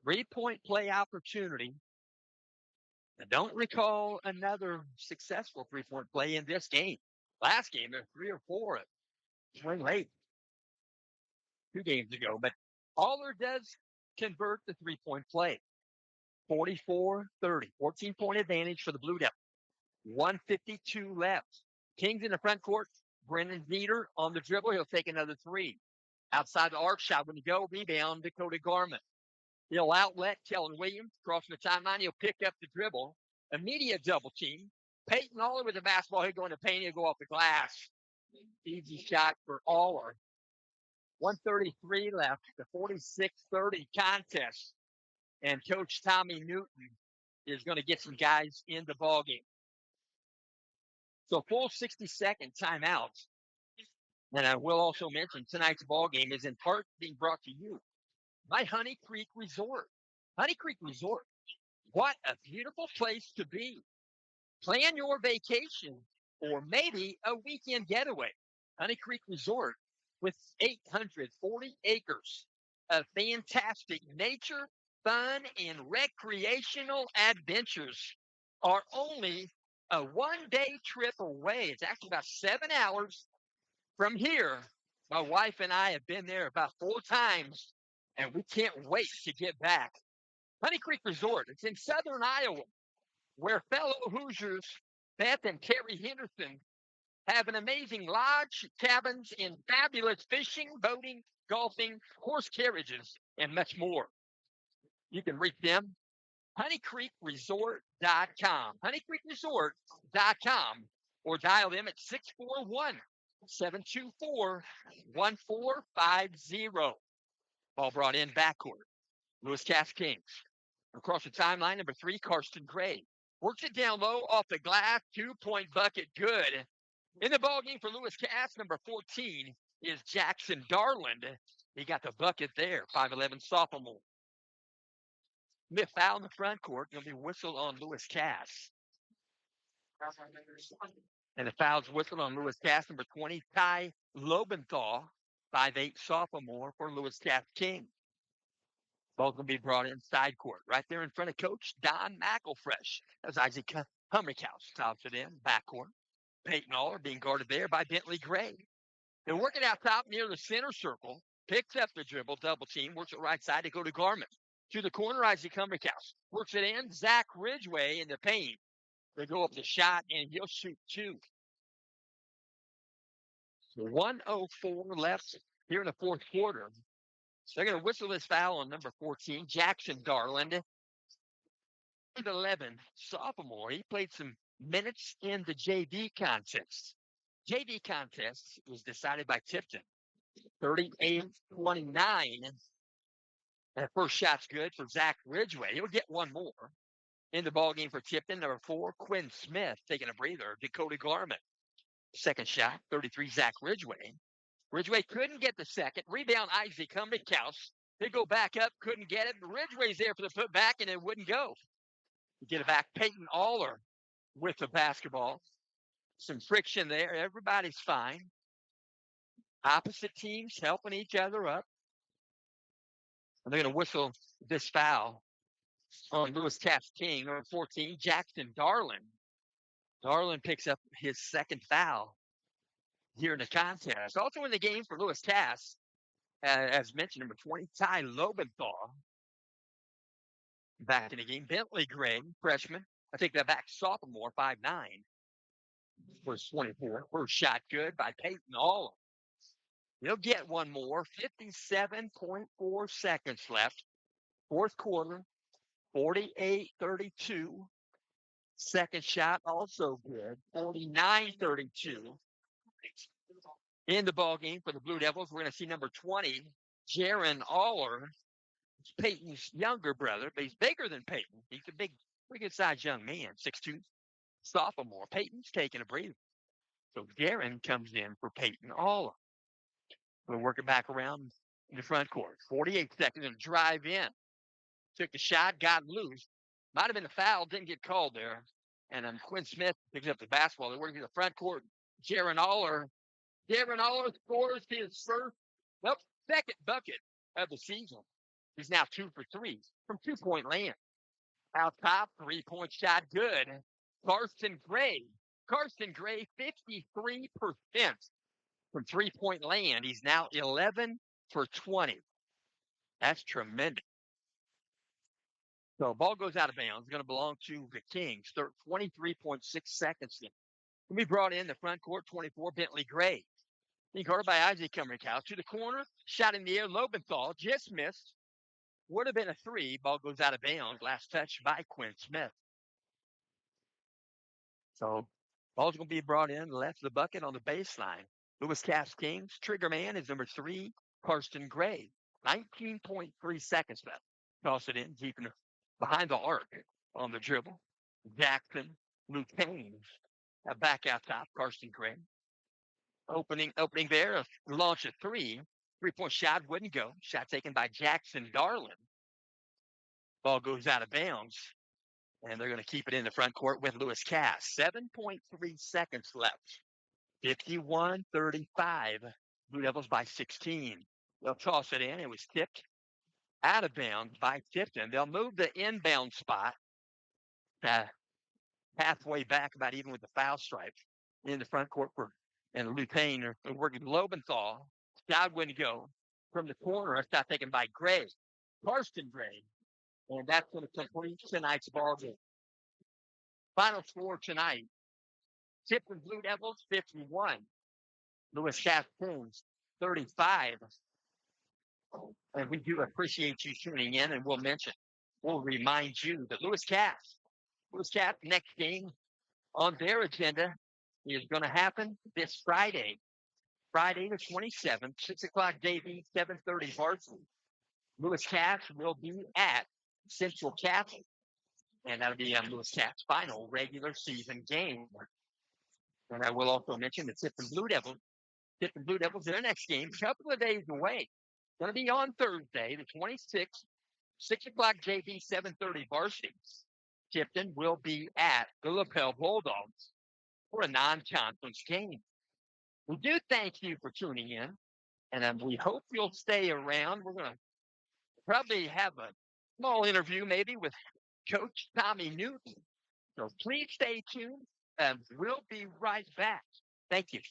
3-point play opportunity. I don't recall another successful 3-point play in this game. Last game, there were 3 or 4 at swing late 2 games ago. But Aller does convert the 3-point play. 44-30. 14-point advantage for the Blue Devils. 1:52 left. Kings in the front court. Brendan Jeter on the dribble. He'll take another 3. Outside the arc shot when you go. Rebound, Dakota Garment. He'll outlet Kellen Williams. Crossing the timeline. He'll pick up the dribble. Immediate double team. Peyton Aller with the basketball. He'll go into paint. He'll go off the glass. Easy shot for Aller. 1:33 left. The 46-30 contest. And Coach Tommy Newton is going to get some guys in the ballgame. So full 60-second timeout. And I will also mention tonight's ballgame is in part being brought to you by Honey Creek Resort. Honey Creek Resort. What a beautiful place to be. Plan your vacation or maybe a weekend getaway. Honey Creek Resort with 840 acres of fantastic nature, fun, and recreational adventures are only a 1-day trip away. It's actually about 7 hours from here. My wife and I have been there about 4 times, and we can't wait to get back. Honey Creek Resort, it's in southern Iowa, where fellow Hoosiers Beth and Terry Henderson have an amazing lodge, cabins, and fabulous fishing, boating, golfing, horse carriages, and much more. You can reach them, honeycreekresort.com, honeycreekresort.com, or dial them at 641-724-1450. Ball brought in backcourt. Lewis Cass Kings. Across the timeline, number 3, Karsten Gray. Works it down low off the glass, 2-point bucket, good. In the ballgame for Lewis Cass, number 14 is Jackson Darland. He got the bucket there, 5'11 sophomore. Smith foul in the front court. Going to be whistled on Lewis Cass. And the foul's whistled on Lewis Cass, number 20, Ty Lobenthal, 5'8 sophomore for Lewis Cass King. Ball's going to be brought in side court. Right there in front of Coach Don McElfresh. That's Isaac Humrickhouse. Tops it in, backcourt. Peyton Aller being guarded there by Bentley Gray. They're working out top near the center circle. Picks up the dribble, double team. Works it right side to go to Garment. To the corner, Isaac Humrickhouse. Works it in. Zach Ridgway in the paint. They go up the shot, and he'll shoot 2. So 1:04 left here in the fourth quarter. They're going to whistle this foul on number 14, Jackson Darland. 11 sophomore. He played some minutes in the JV contest. JV contest was decided by Tipton. 38-29. That first shot's good for Zach Ridgway. He'll get one more. In the ballgame for Tipton, number 4, Quinn Smith taking a breather. Dakota Garment. Second shot, 33, Zach Ridgway. Ridgway couldn't get the second. Rebound, Isaac Humrickhouse. They go back up, couldn't get it. Ridgway's there for the putback, and it wouldn't go. Get it back, Peyton Aller. with the basketball. Some friction there. Everybody's fine. Opposite teams helping each other up. And they're going to whistle this foul on Lewis Cass King, number 14, Jackson Darlin. Darlin picks up his second foul here in the contest. Also in the game for Lewis Cass, as mentioned, number 20, Ty Lobenthal. Back in the game. Bentley Gray, freshman. I take that back, sophomore, 5'9", was 24. First shot good by Peyton All. He'll get one more. 57.4 seconds left. Fourth quarter, 48-32. Second shot also good. 49-32. In the ball game for the Blue Devils, we're going to see number 20, Jaron Aller. It's Peyton's younger brother, but he's bigger than Peyton. He's a big, pretty good-sized young man, 6'2", sophomore. Peyton's taking a breather. So Jaron comes in for Peyton Aller. We'll work it back around in the front court. 48 seconds and drive in. Took the shot, got loose. Might have been a foul, didn't get called there. And then Quinn Smith picks up the basketball. They're working to the front court. Jaron Aller scores his first, second bucket of the season. He's now 2 for 3 from 2-point land. Out top, 3-point shot, good. Carson Gray, 53% from 3-point land. He's now 11 for 20. That's tremendous. So ball goes out of bounds. It's going to belong to the Kings. 23.6 seconds. Will be brought in the front court, 24, Bentley Gray. Being guarded by Isaac Cumberhouse to the corner. Shot in the air, Lobenthal just missed. Would have been a 3. Ball goes out of bounds. Last touch by Quinn Smith. So ball's going to be brought in left of the bucket on the baseline. Lewis Cass Kings. Trigger man is number 3, Karsten Gray. 19.3 seconds left. Toss it in deep in behind the arc on the dribble. Jackson Lutain. Back out top, Karsten Gray. Opening there, launch a 3. 3-point shot wouldn't go. Shot taken by Jackson Darlin. Ball goes out of bounds. And they're going to keep it in the front court with Lewis Cass. 7.3 seconds left. 51-35. Blue Devils by 16. They'll toss it in. It was tipped out of bounds by Tipton. They'll move the inbound spot halfway back, about even with the foul stripe, in the front court for and Lutain are working Lobenthal. Shot wouldn't go from the corner. A shot taken by Gray, Karsten Gray, and that's going to complete tonight's ball game. Final score tonight: Tipton Blue Devils 51, Lewis Cass Kings 35. And we do appreciate you tuning in, and we'll remind you that Lewis Cass next game on their agenda is going to happen this Friday the 27th, 6 o'clock JV, 7:30 varsity. Lewis Cass will be at Central Catholic, and that'll be Lewis Cass' final regular season game. And I will also mention the Tipton Blue Devils, their next game, a couple of days away. Going to be on Thursday, the 26th, 6 o'clock JV, 7:30 varsity. Tipton will be at the Lapel Bulldogs for a non-conference game. We do thank you for tuning in, and we hope you'll stay around. We're going to probably have a small interview maybe with Coach Tommy Newton. So please stay tuned, and we'll be right back. Thank you.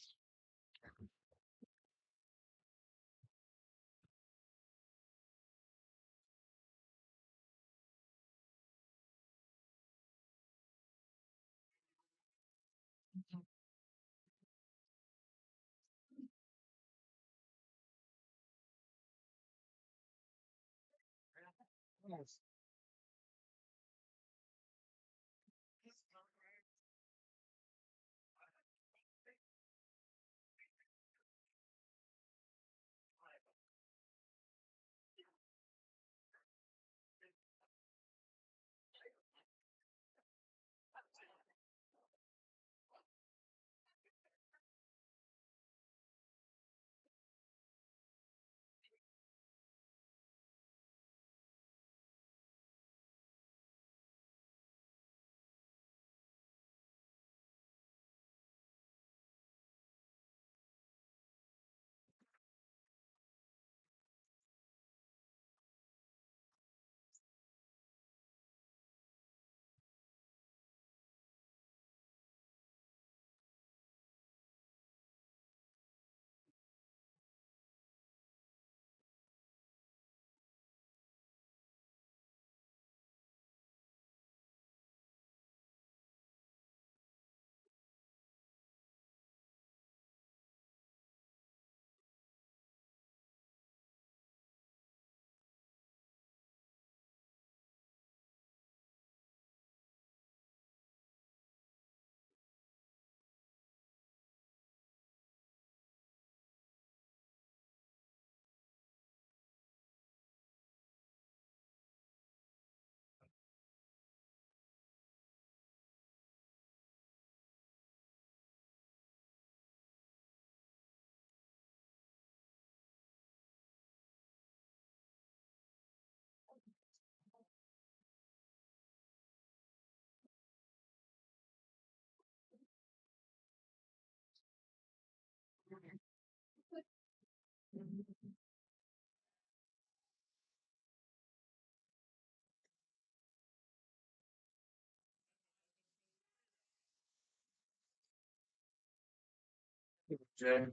Jay,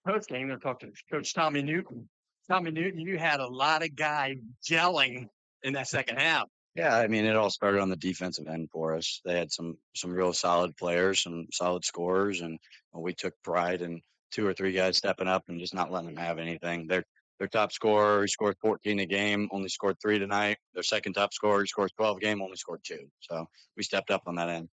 Coach game to talk to Coach Tommy Newton. Tommy Newton, you had a lot of guys gelling in that second half. Yeah, I mean, it all started on the defensive end for us. They had some real solid players, some solid scorers, and we took pride in two or three guys stepping up and just not letting them have anything. Their top scorer, he scored 14 a game, only scored 3 tonight. Their second top scorer, he scored 12 a game, only scored 2. So we stepped up on that end.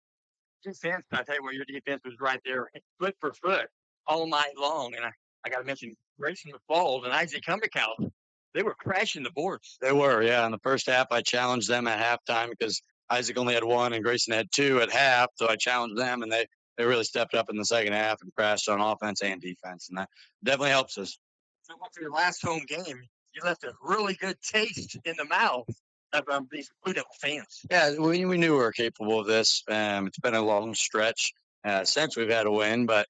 Defense, I tell you what, your defense was right there, foot for foot, all night long. And I got to mention Grayson McFalls and Isaac Humbercout. They were crashing the boards. They were, yeah. In the first half, I challenged them at halftime because Isaac only had 1 and Grayson had 2 at half. So I challenged them, and they really stepped up in the second half and crashed on offense and defense, and that definitely helps us. So for your last home game, you left a really good taste in the mouth of these Blue Devil fans. Yeah, we knew we were capable of this. It's been a long stretch since we've had a win, but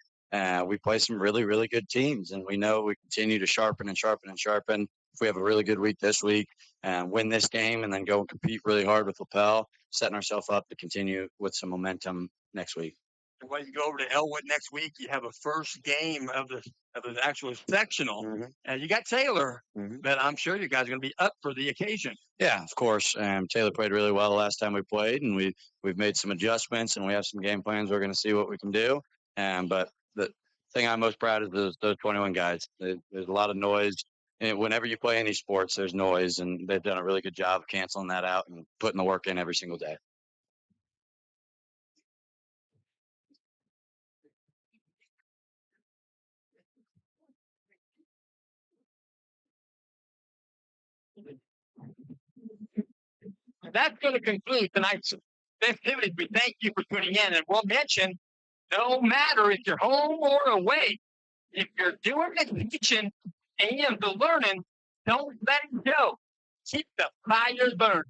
we play some really, really good teams, and we know we continue to sharpen and sharpen and sharpen. If we have a really good week this week, win this game, and then go and compete really hard with Lapel, setting ourselves up to continue with some momentum next week. And when you go over to Elwood next week, you have a first game of the actual sectional. You got Taylor, but I'm sure you guys are going to be up for the occasion. Yeah, of course. Taylor played really well the last time we played, and we've made some adjustments, and we have some game plans. We're going to see what we can do. But the thing I'm most proud of is those 21 guys. There's a lot of noise. And whenever you play any sports, there's noise, and they've done a really good job of canceling that out and putting the work in every single day. That's going to conclude tonight's festivities. We thank you for tuning in, and we'll mention no matter if you're home or away, if you're doing the teaching and the learning, don't let it go. Keep the fire burning.